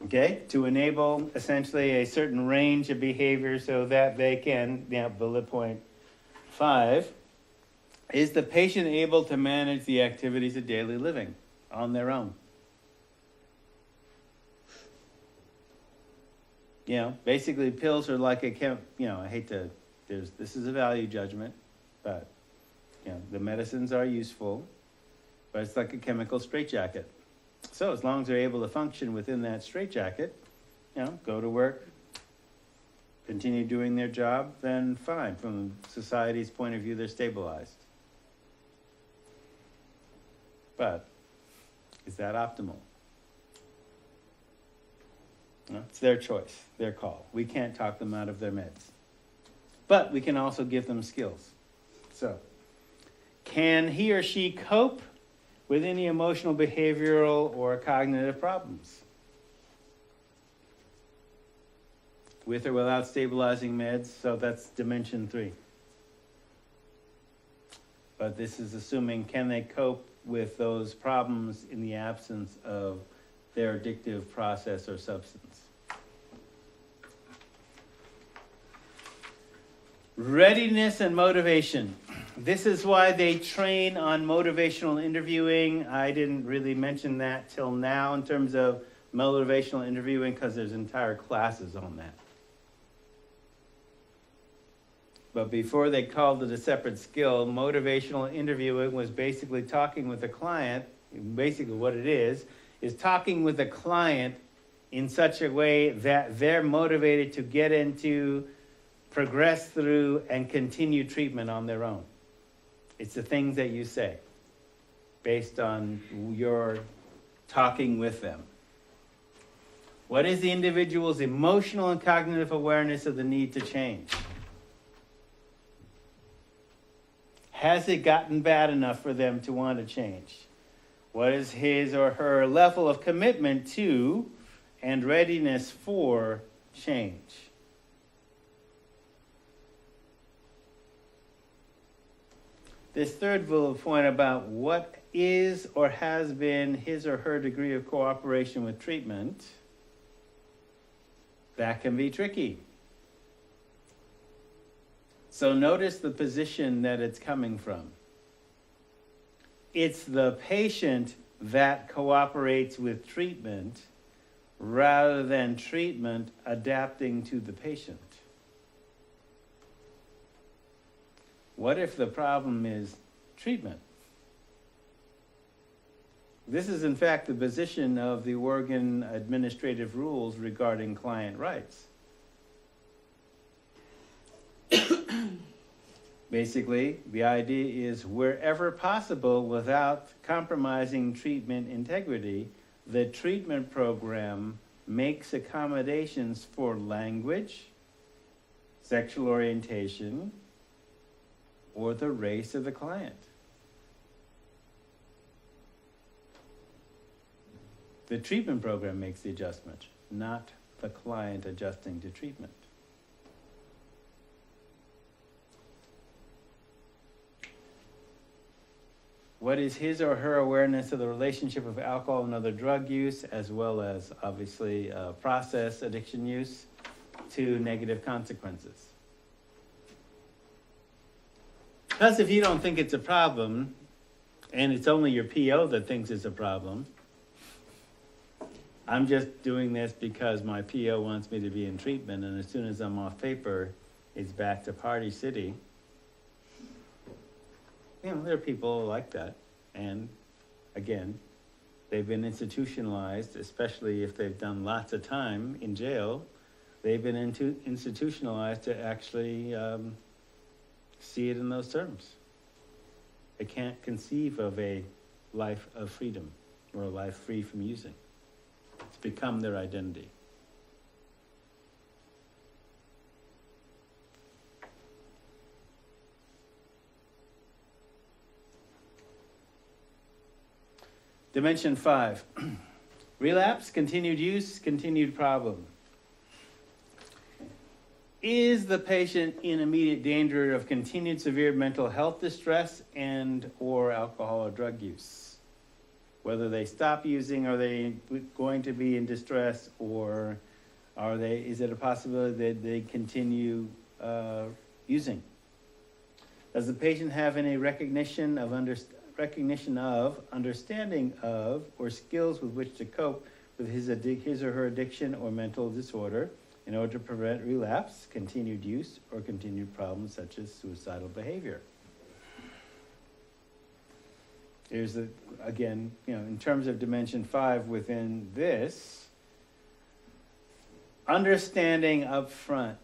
Okay, to enable essentially a certain range of behavior so that they can, bullet point 5, is the patient able to manage the activities of daily living on their own? Basically pills are like I hate to, this is a value judgment, but, the medicines are useful, but it's like a chemical straitjacket. So as long as they're able to function within that straitjacket, go to work, continue doing their job, then fine. From society's point of view, they're stabilized. But is that optimal? No, it's their choice, their call. We can't talk them out of their meds. But we can also give them skills. So, can he or she cope with any emotional, behavioral, or cognitive problems? With or without stabilizing meds, so that's dimension 3. But this is assuming, can they cope with those problems in the absence of their addictive process or substance? Readiness and motivation. This is why they train on motivational interviewing. I didn't really mention that till now in terms of motivational interviewing because there's entire classes on that. But before they called it a separate skill, motivational interviewing was basically talking with the client. Basically what it is talking with the client in such a way that they're motivated to get into, progress through, and continue treatment on their own. It's the things that you say based on your talking with them. What is the individual's emotional and cognitive awareness of the need to change? Has it gotten bad enough for them to want to change? What is his or her level of commitment to and readiness for change? This third bullet point about what is or has been his or her degree of cooperation with treatment, that can be tricky. So notice the position that it's coming from. It's the patient that cooperates with treatment rather than treatment adapting to the patient. What if the problem is treatment? This is in fact the position of the Oregon administrative rules regarding client rights. Basically, the idea is wherever possible without compromising treatment integrity, the treatment program makes accommodations for language, sexual orientation, or the race of the client. The treatment program makes the adjustment, not the client adjusting to treatment. What is his or her awareness of the relationship of alcohol and other drug use, as well as obviously process addiction use, to negative consequences? Because if you don't think it's a problem, and it's only your PO that thinks it's a problem, I'm just doing this because my PO wants me to be in treatment, and as soon as I'm off paper, it's back to Party City. You know, there are people like that. And again, they've been institutionalized, especially if they've done lots of time in jail. They've been institutionalized to actually see it in those terms. They can't conceive of a life of freedom or a life free from using. It's become their identity. Dimension 5, relapse, continued use, continued problem. Is the patient in immediate danger of continued severe mental health distress and or alcohol or drug use? Whether they stop using, are they going to be in distress, or is it a possibility that they continue using? Does the patient have any recognition of, understanding of, or skills with which to cope with his or her addiction or mental disorder in order to prevent relapse, continued use, or continued problems such as suicidal behavior? There's again, in terms of dimension 5 within this, understanding up front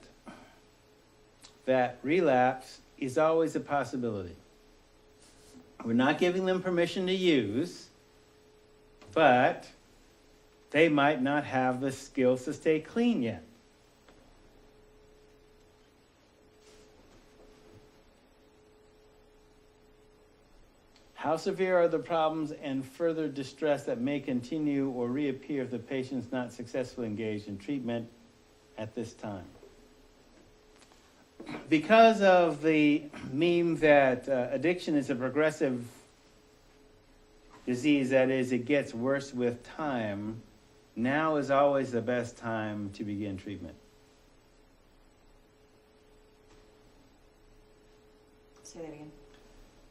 that relapse is always a possibility. We're not giving them permission to use, but they might not have the skills to stay clean yet. How severe are the problems and further distress that may continue or reappear if the patient's not successfully engaged in treatment at this time? Because of the meme that addiction is a progressive disease, that is, it gets worse with time, now is always the best time to begin treatment. Say that again.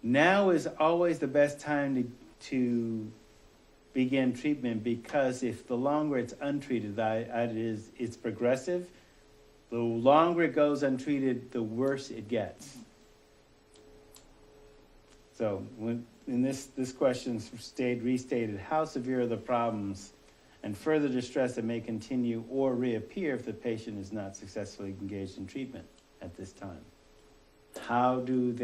Now is always the best time to begin treatment, because if the longer it's untreated, it's progressive. The longer it goes untreated, the worse it gets. So in this question restated, how severe are the problems and further distress that may continue or reappear if the patient is not successfully engaged in treatment at this time? How do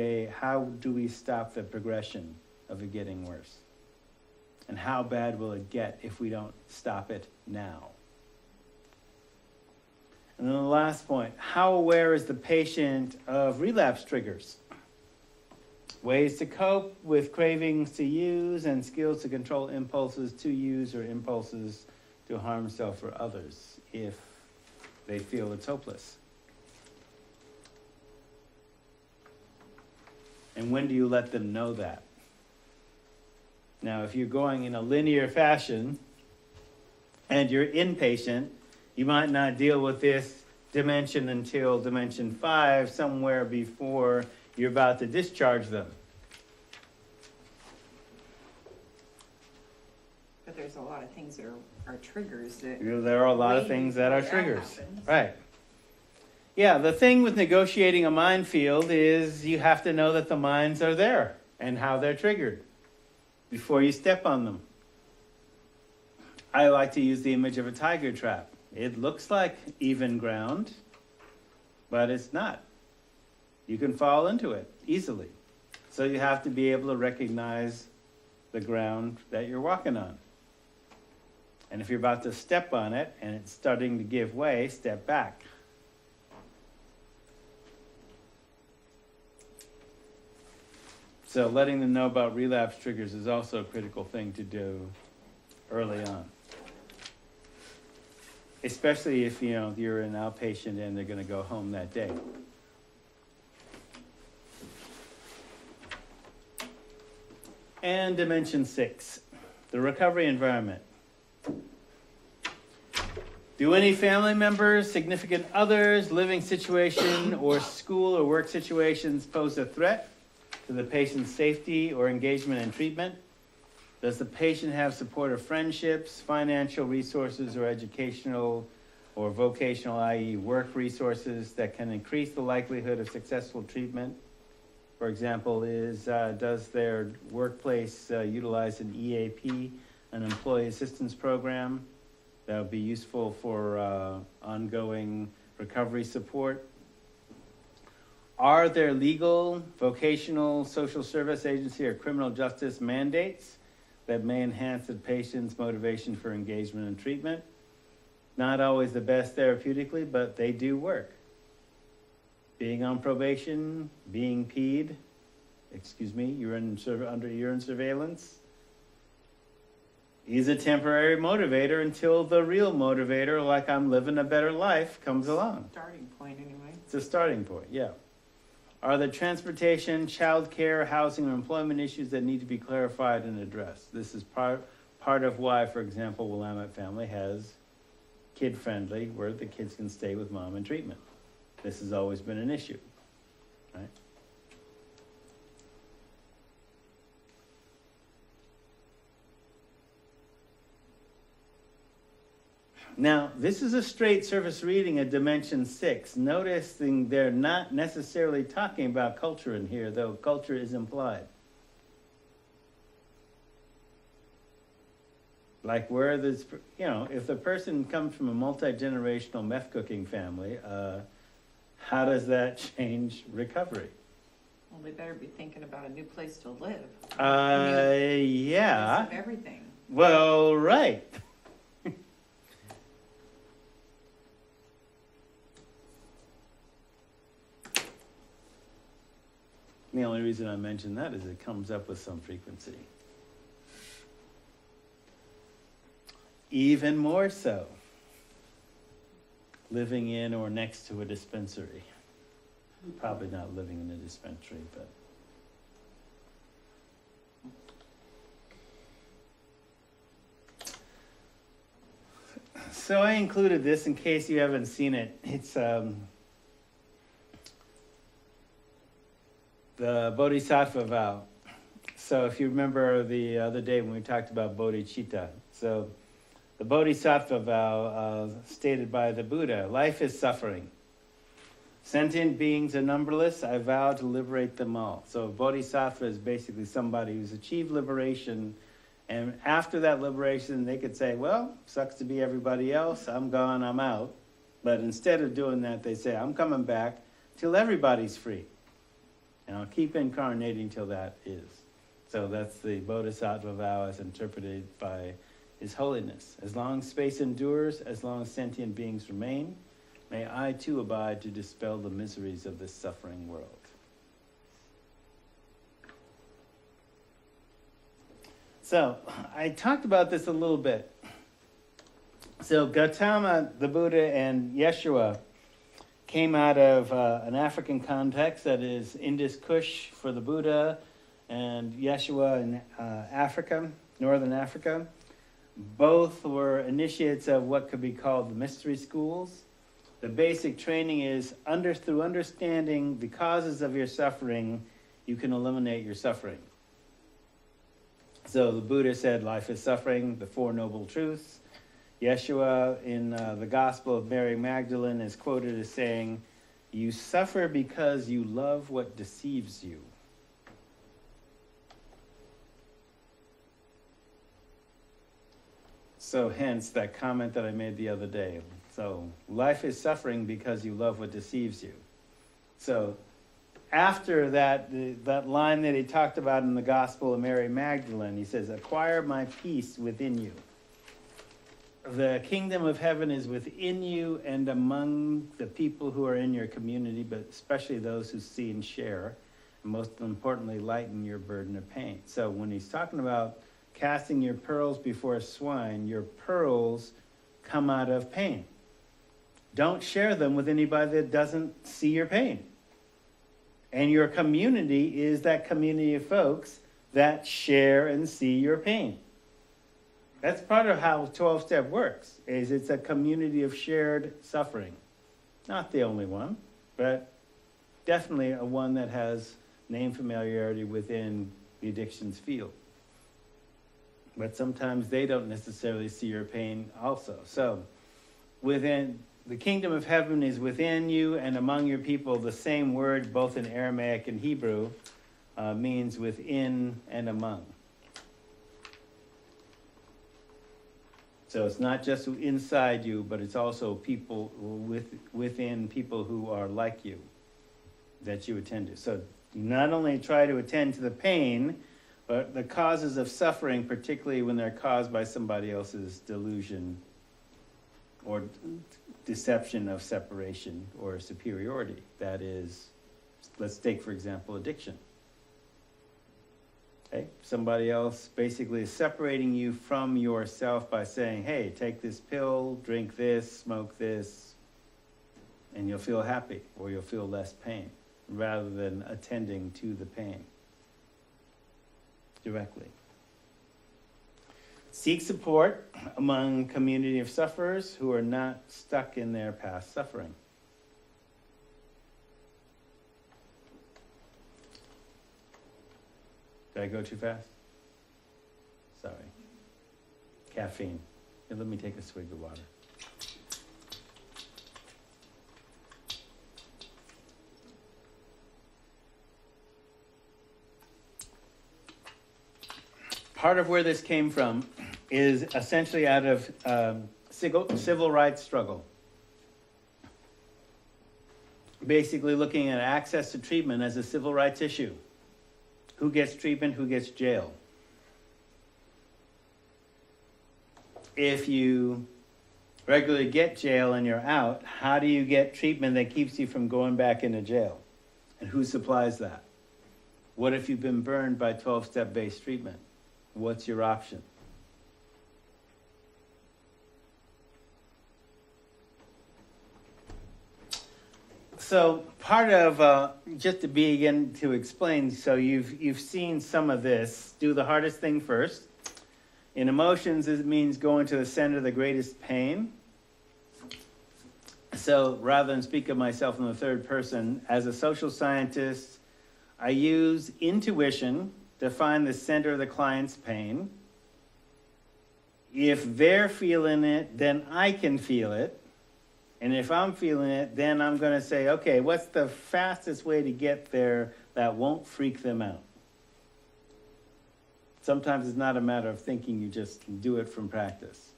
we stop the progression of it getting worse? And how bad will it get if we don't stop it now? And then the last point, how aware is the patient of relapse triggers? Ways to cope with cravings to use and skills to control impulses to use or impulses to harm self or others if they feel it's hopeless. And when do you let them know that? Now, if you're going in a linear fashion and you're inpatient, you might not deal with this dimension until dimension 5, somewhere before you're about to discharge them. But there's a lot of things that are triggers. There are a lot of things that are triggers. Happens. Right. Yeah, the thing with negotiating a minefield is you have to know that the mines are there and how they're triggered before you step on them. I like to use the image of a tiger trap. It looks like even ground, but it's not. You can fall into it easily. So you have to be able to recognize the ground that you're walking on. And if you're about to step on it and it's starting to give way, step back. So letting them know about relapse triggers is also a critical thing to do early on. Especially if you're an outpatient and they're going to go home that day. And dimension 6, the recovery environment. Do any family members, significant others, living situation, or school or work situations pose a threat to the patient's safety or engagement in treatment? Does the patient have supportive friendships, financial resources, or educational or vocational, i.e. work resources that can increase the likelihood of successful treatment? For example, does their workplace utilize an EAP, an employee assistance program? That would be useful for ongoing recovery support. Are there legal, vocational, social service agency, or criminal justice mandates that may enhance the patient's motivation for engagement in treatment? Not always the best therapeutically, but they do work. Being on probation, being PE'd, you're under urine surveillance, is a temporary motivator until the real motivator, like I'm living a better life, comes along. Starting point, anyway. It's a starting point, yeah. Are there transportation, child care, housing, or employment issues that need to be clarified and addressed? This is part of why, for example, Willamette Family has kid-friendly, where the kids can stay with mom in treatment. This has always been an issue, right? Now, this is a straight surface reading of Dimension 6. Noticing they're not necessarily talking about culture in here, though culture is implied. Like where this, if the person comes from a multi-generational meth cooking family, how does that change recovery? Well, they better be thinking about a new place to live. Yeah. Place of everything. Well, right. The only reason I mention that is it comes up with some frequency. Even more so, living in or next to a dispensary. Probably not living in a dispensary, but. So I included this in case you haven't seen it. It's the Bodhisattva Vow. So if you remember the other day when we talked about bodhicitta. So the Bodhisattva Vow stated by the Buddha, life is suffering. Sentient beings are numberless. I vow to liberate them all. So Bodhisattva is basically somebody who's achieved liberation. And after that liberation, they could say, well, sucks to be everybody else. I'm gone, I'm out. But instead of doing that, they say, I'm coming back till everybody's free. And I'll keep incarnating till that is. So that's the Bodhisattva Vow as interpreted by His Holiness. As long as space endures, as long as sentient beings remain, may I too abide to dispel the miseries of this suffering world. So, I talked about this a little bit. So, Gautama, the Buddha, and Yeshua came out of an African context, that is Indus Kush for the Buddha, and Yeshua in Africa, northern Africa. Both were initiates of what could be called the mystery schools. The basic training is through understanding the causes of your suffering, you can eliminate your suffering. So the Buddha said life is suffering, the Four Noble Truths. Yeshua in the Gospel of Mary Magdalene is quoted as saying, you suffer because you love what deceives you. So hence that comment that I made the other day. So life is suffering because you love what deceives you. So after that line that he talked about in the Gospel of Mary Magdalene, he says, acquire my peace within you. The kingdom of heaven is within you and among the people who are in your community, but especially those who see and share, and most importantly, lighten your burden of pain. So when he's talking about casting your pearls before swine, your pearls come out of pain. Don't share them with anybody that doesn't see your pain. And your community is that community of folks that share and see your pain. That's part of how 12-step works, is it's a community of shared suffering. Not the only one, but definitely a one that has name familiarity within the addictions field. But sometimes they don't necessarily see your pain also. So within the kingdom of heaven is within you and among your people. The same word, both in Aramaic and Hebrew, means within and among. So it's not just inside you, but it's also people within people who are like you that you attend to. So you not only try to attend to the pain, but the causes of suffering, particularly when they're caused by somebody else's delusion or deception of separation or superiority. That is, let's take, for example, addiction. Okay? Somebody else basically is separating you from yourself by saying, hey, take this pill, drink this, smoke this, and you'll feel happy, or you'll feel less pain, rather than attending to the pain directly. Seek support among community of sufferers who are not stuck in their past suffering. Did I go too fast? Sorry. Caffeine. Here, let me take a swig of water. Part of where this came from is essentially out of civil rights struggle. Basically looking at access to treatment as a civil rights issue. Who gets treatment, who gets jail? If you regularly get jail and you're out, how do you get treatment that keeps you from going back into jail? And who supplies that? What if you've been burned by 12-step based treatment? What's your option? So part of, just to begin to explain, so you've seen some of this. Do the hardest thing first. In emotions, it means going to the center of the greatest pain. So rather than speak of myself in the third person, as a social scientist, I use intuition to find the center of the client's pain. If they're feeling it, then I can feel it. And if I'm feeling it, then I'm going to say, okay, what's the fastest way to get there that won't freak them out? Sometimes it's not a matter of thinking, you just do it from practice.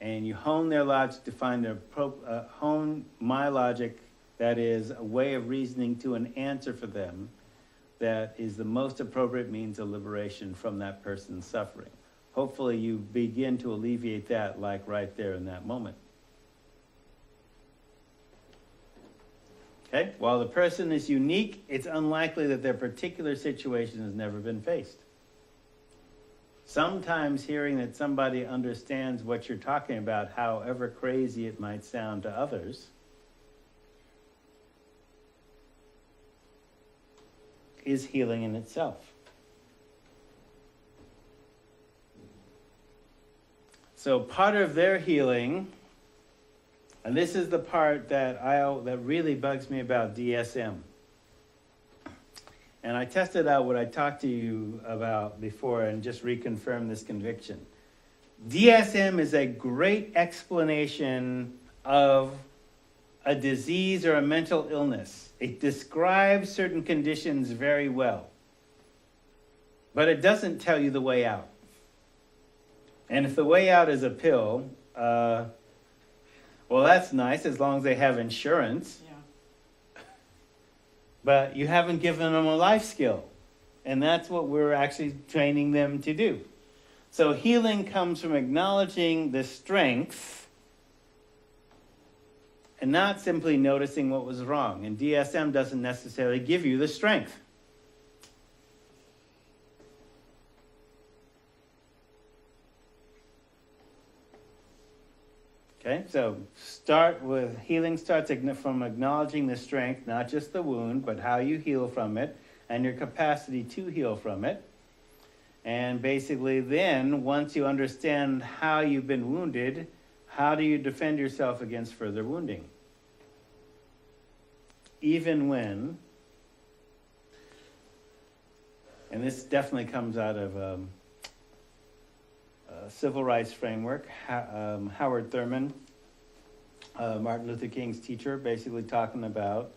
And you hone their logic to find hone my logic, that is a way of reasoning to an answer for them that is the most appropriate means of liberation from that person's suffering. Hopefully you begin to alleviate that, like right there in that moment. Okay? While the person is unique, it's unlikely that their particular situation has never been faced. Sometimes hearing that somebody understands what you're talking about, however crazy it might sound to others, is healing in itself. So part of their healing, and this is the part that really bugs me about DSM. And I tested out what I talked to you about before and just reconfirmed this conviction. DSM is a great explanation of a disease or a mental illness. It describes certain conditions very well. But it doesn't tell you the way out. And if the way out is a pill, well, that's nice as long as they have insurance. Yeah. But you haven't given them a life skill. And that's what we're actually training them to do. So healing comes from acknowledging the strength and not simply noticing what was wrong. And DSM doesn't necessarily give you the strength. Okay, so healing starts from acknowledging the strength, not just the wound, but how you heal from it, and your capacity to heal from it. And basically then, once you understand how you've been wounded, how do you defend yourself against further wounding? Even when, and this definitely comes out of a civil rights framework, Howard Thurman, Martin Luther King's teacher, basically talking about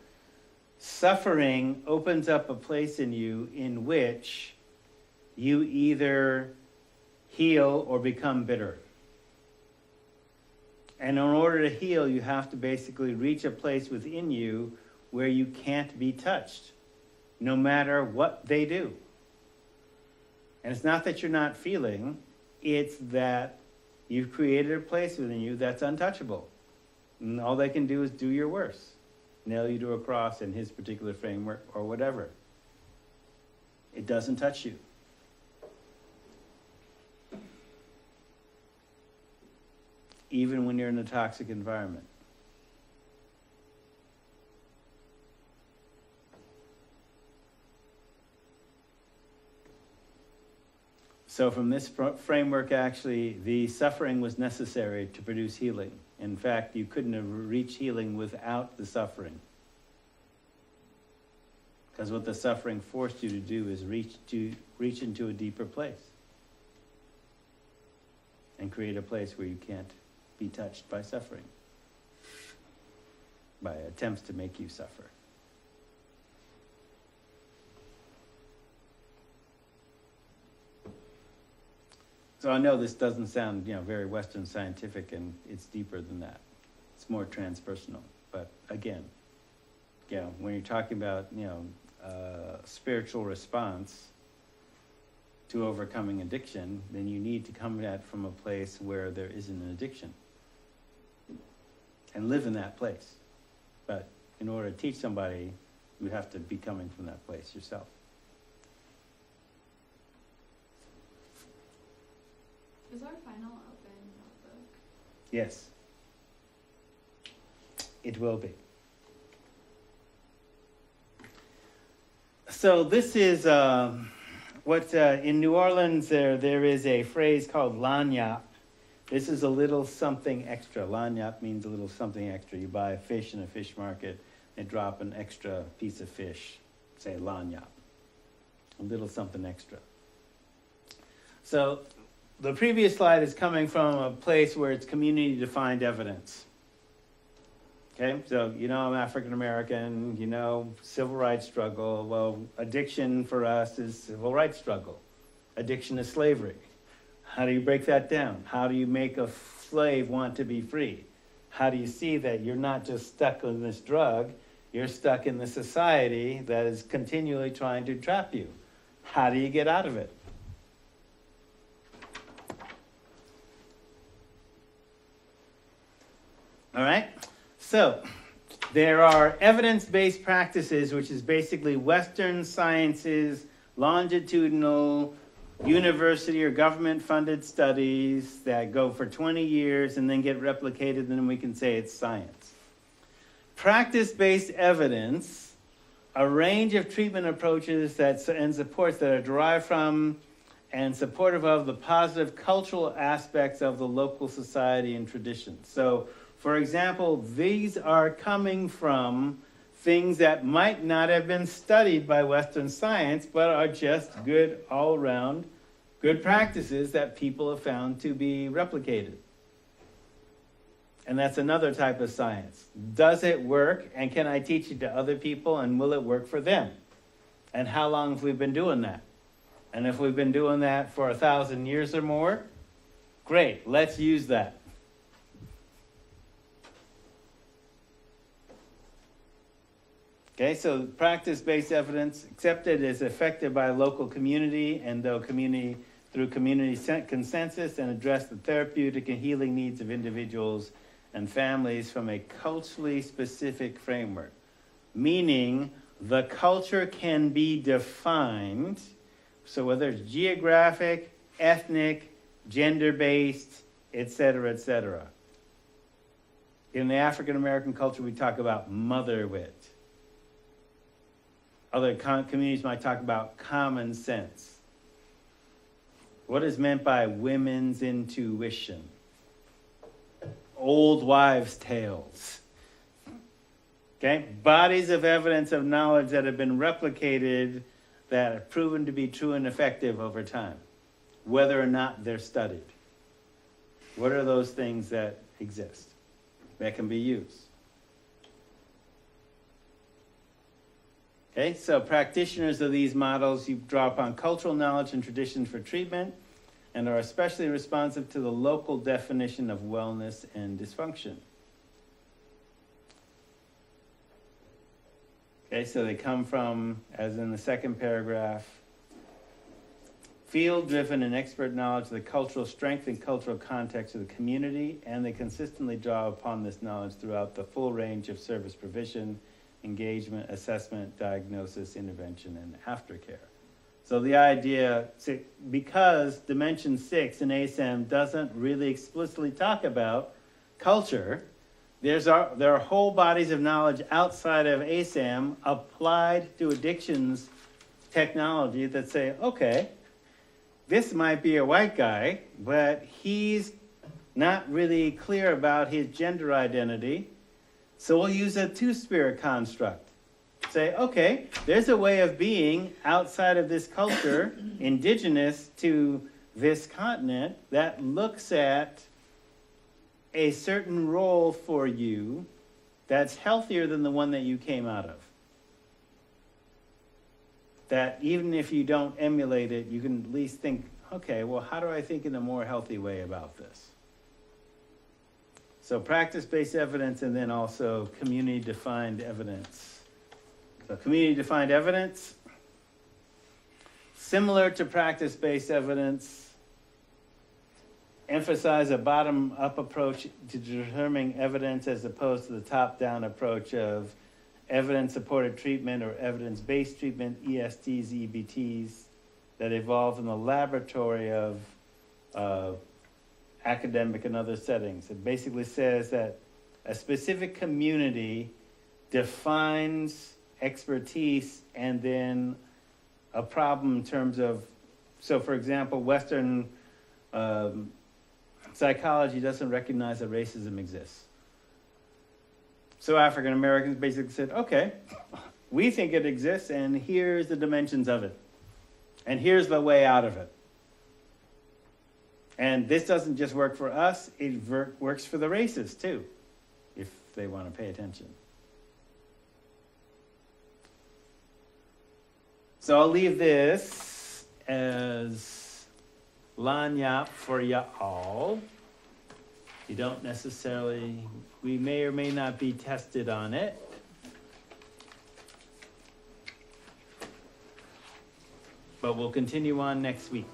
suffering opens up a place in you in which you either heal or become bitter. And in order to heal, you have to basically reach a place within you where you can't be touched, no matter what they do. And it's not that you're not feeling, it's that you've created a place within you that's untouchable. And all they can do is do your worst. Nail you to a cross in his particular framework or whatever. It doesn't touch you. Even when you're in a toxic environment. So from this framework, actually, the suffering was necessary to produce healing. In fact, you couldn't have reached healing without the suffering. Because what the suffering forced you to do is reach into a deeper place. And create a place where you can't be touched by suffering. By attempts to make you suffer. So I know this doesn't sound, very Western scientific, and it's deeper than that. It's more transpersonal. But again, when you're talking about, spiritual response to overcoming addiction, then you need to come at it from a place where there isn't an addiction. And live in that place. But in order to teach somebody, you have to be coming from that place yourself. Is our final open notebook? Yes. It will be. So this is what in New Orleans there is a phrase called lagniappe. This is a little something extra. Lagniappe means a little something extra. You buy a fish in a fish market, they drop an extra piece of fish, say lagniappe. A little something extra. So the previous slide is coming from a place where it's community-defined evidence. Okay, so I'm African American, civil rights struggle. Well, addiction for us is civil rights struggle. Addiction is slavery. How do you break that down? How do you make a slave want to be free? How do you see that you're not just stuck on this drug, you're stuck in the society that is continually trying to trap you? How do you get out of it? All right? So, there are evidence-based practices, which is basically Western sciences, longitudinal, university or government-funded studies that go for 20 years and then get replicated, and then we can say it's science. Practice-based evidence, a range of treatment approaches and supports that are derived from and supportive of the positive cultural aspects of the local society and traditions. So, for example, these are coming from things that might not have been studied by Western science, but are just good all-around, good practices that people have found to be replicated. And that's another type of science. Does it work, and can I teach it to other people, and will it work for them? And how long have we been doing that? And if we've been doing that for 1,000 years or more, great, let's use that. Okay, so practice-based evidence accepted as effective by a local community and through community consensus, and address the therapeutic and healing needs of individuals and families from a culturally specific framework. Meaning, the culture can be defined, so whether it's geographic, ethnic, gender-based, etc., etc. In the African American culture, we talk about mother-wit. Other communities might talk about common sense. What is meant by women's intuition? Old wives' tales. Okay? Bodies of evidence of knowledge that have been replicated, that have proven to be true and effective over time, whether or not they're studied. What are those things that exist that can be used? Okay, so practitioners of these models, you draw upon cultural knowledge and traditions for treatment and are especially responsive to the local definition of wellness and dysfunction. Okay, so they come from, as in the second paragraph, field-driven and expert knowledge of the cultural strength and cultural context of the community, and they consistently draw upon this knowledge throughout the full range of service provision, engagement, assessment, diagnosis, intervention, and aftercare. So the idea, because Dimension 6 in ASAM doesn't really explicitly talk about culture, there are whole bodies of knowledge outside of ASAM applied to addictions technology that say, okay, this might be a white guy, but he's not really clear about his gender identity, so we'll use a two-spirit construct. Say, okay, there's a way of being outside of this culture, indigenous to this continent, that looks at a certain role for you that's healthier than the one that you came out of. That even if you don't emulate it, you can at least think, okay, well, how do I think in a more healthy way about this? So practice-based evidence, and then also community-defined evidence. So community-defined evidence, similar to practice-based evidence, emphasize a bottom-up approach to determining evidence as opposed to the top-down approach of evidence-supported treatment or evidence-based treatment, ESTs, EBTs, that evolve in the laboratory of academic and other settings. It basically says that a specific community defines expertise and then a problem in terms of, so for example, Western psychology doesn't recognize that racism exists. So African Americans basically said, okay, we think it exists and here's the dimensions of it. And here's the way out of it. And this doesn't just work for us, it works for the races too, if they want to pay attention. So I'll leave this as lanyap for y'all. You don't necessarily, we may or may not be tested on it. But we'll continue on next week.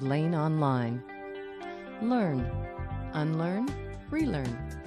Lane Online. Learn, unlearn, relearn.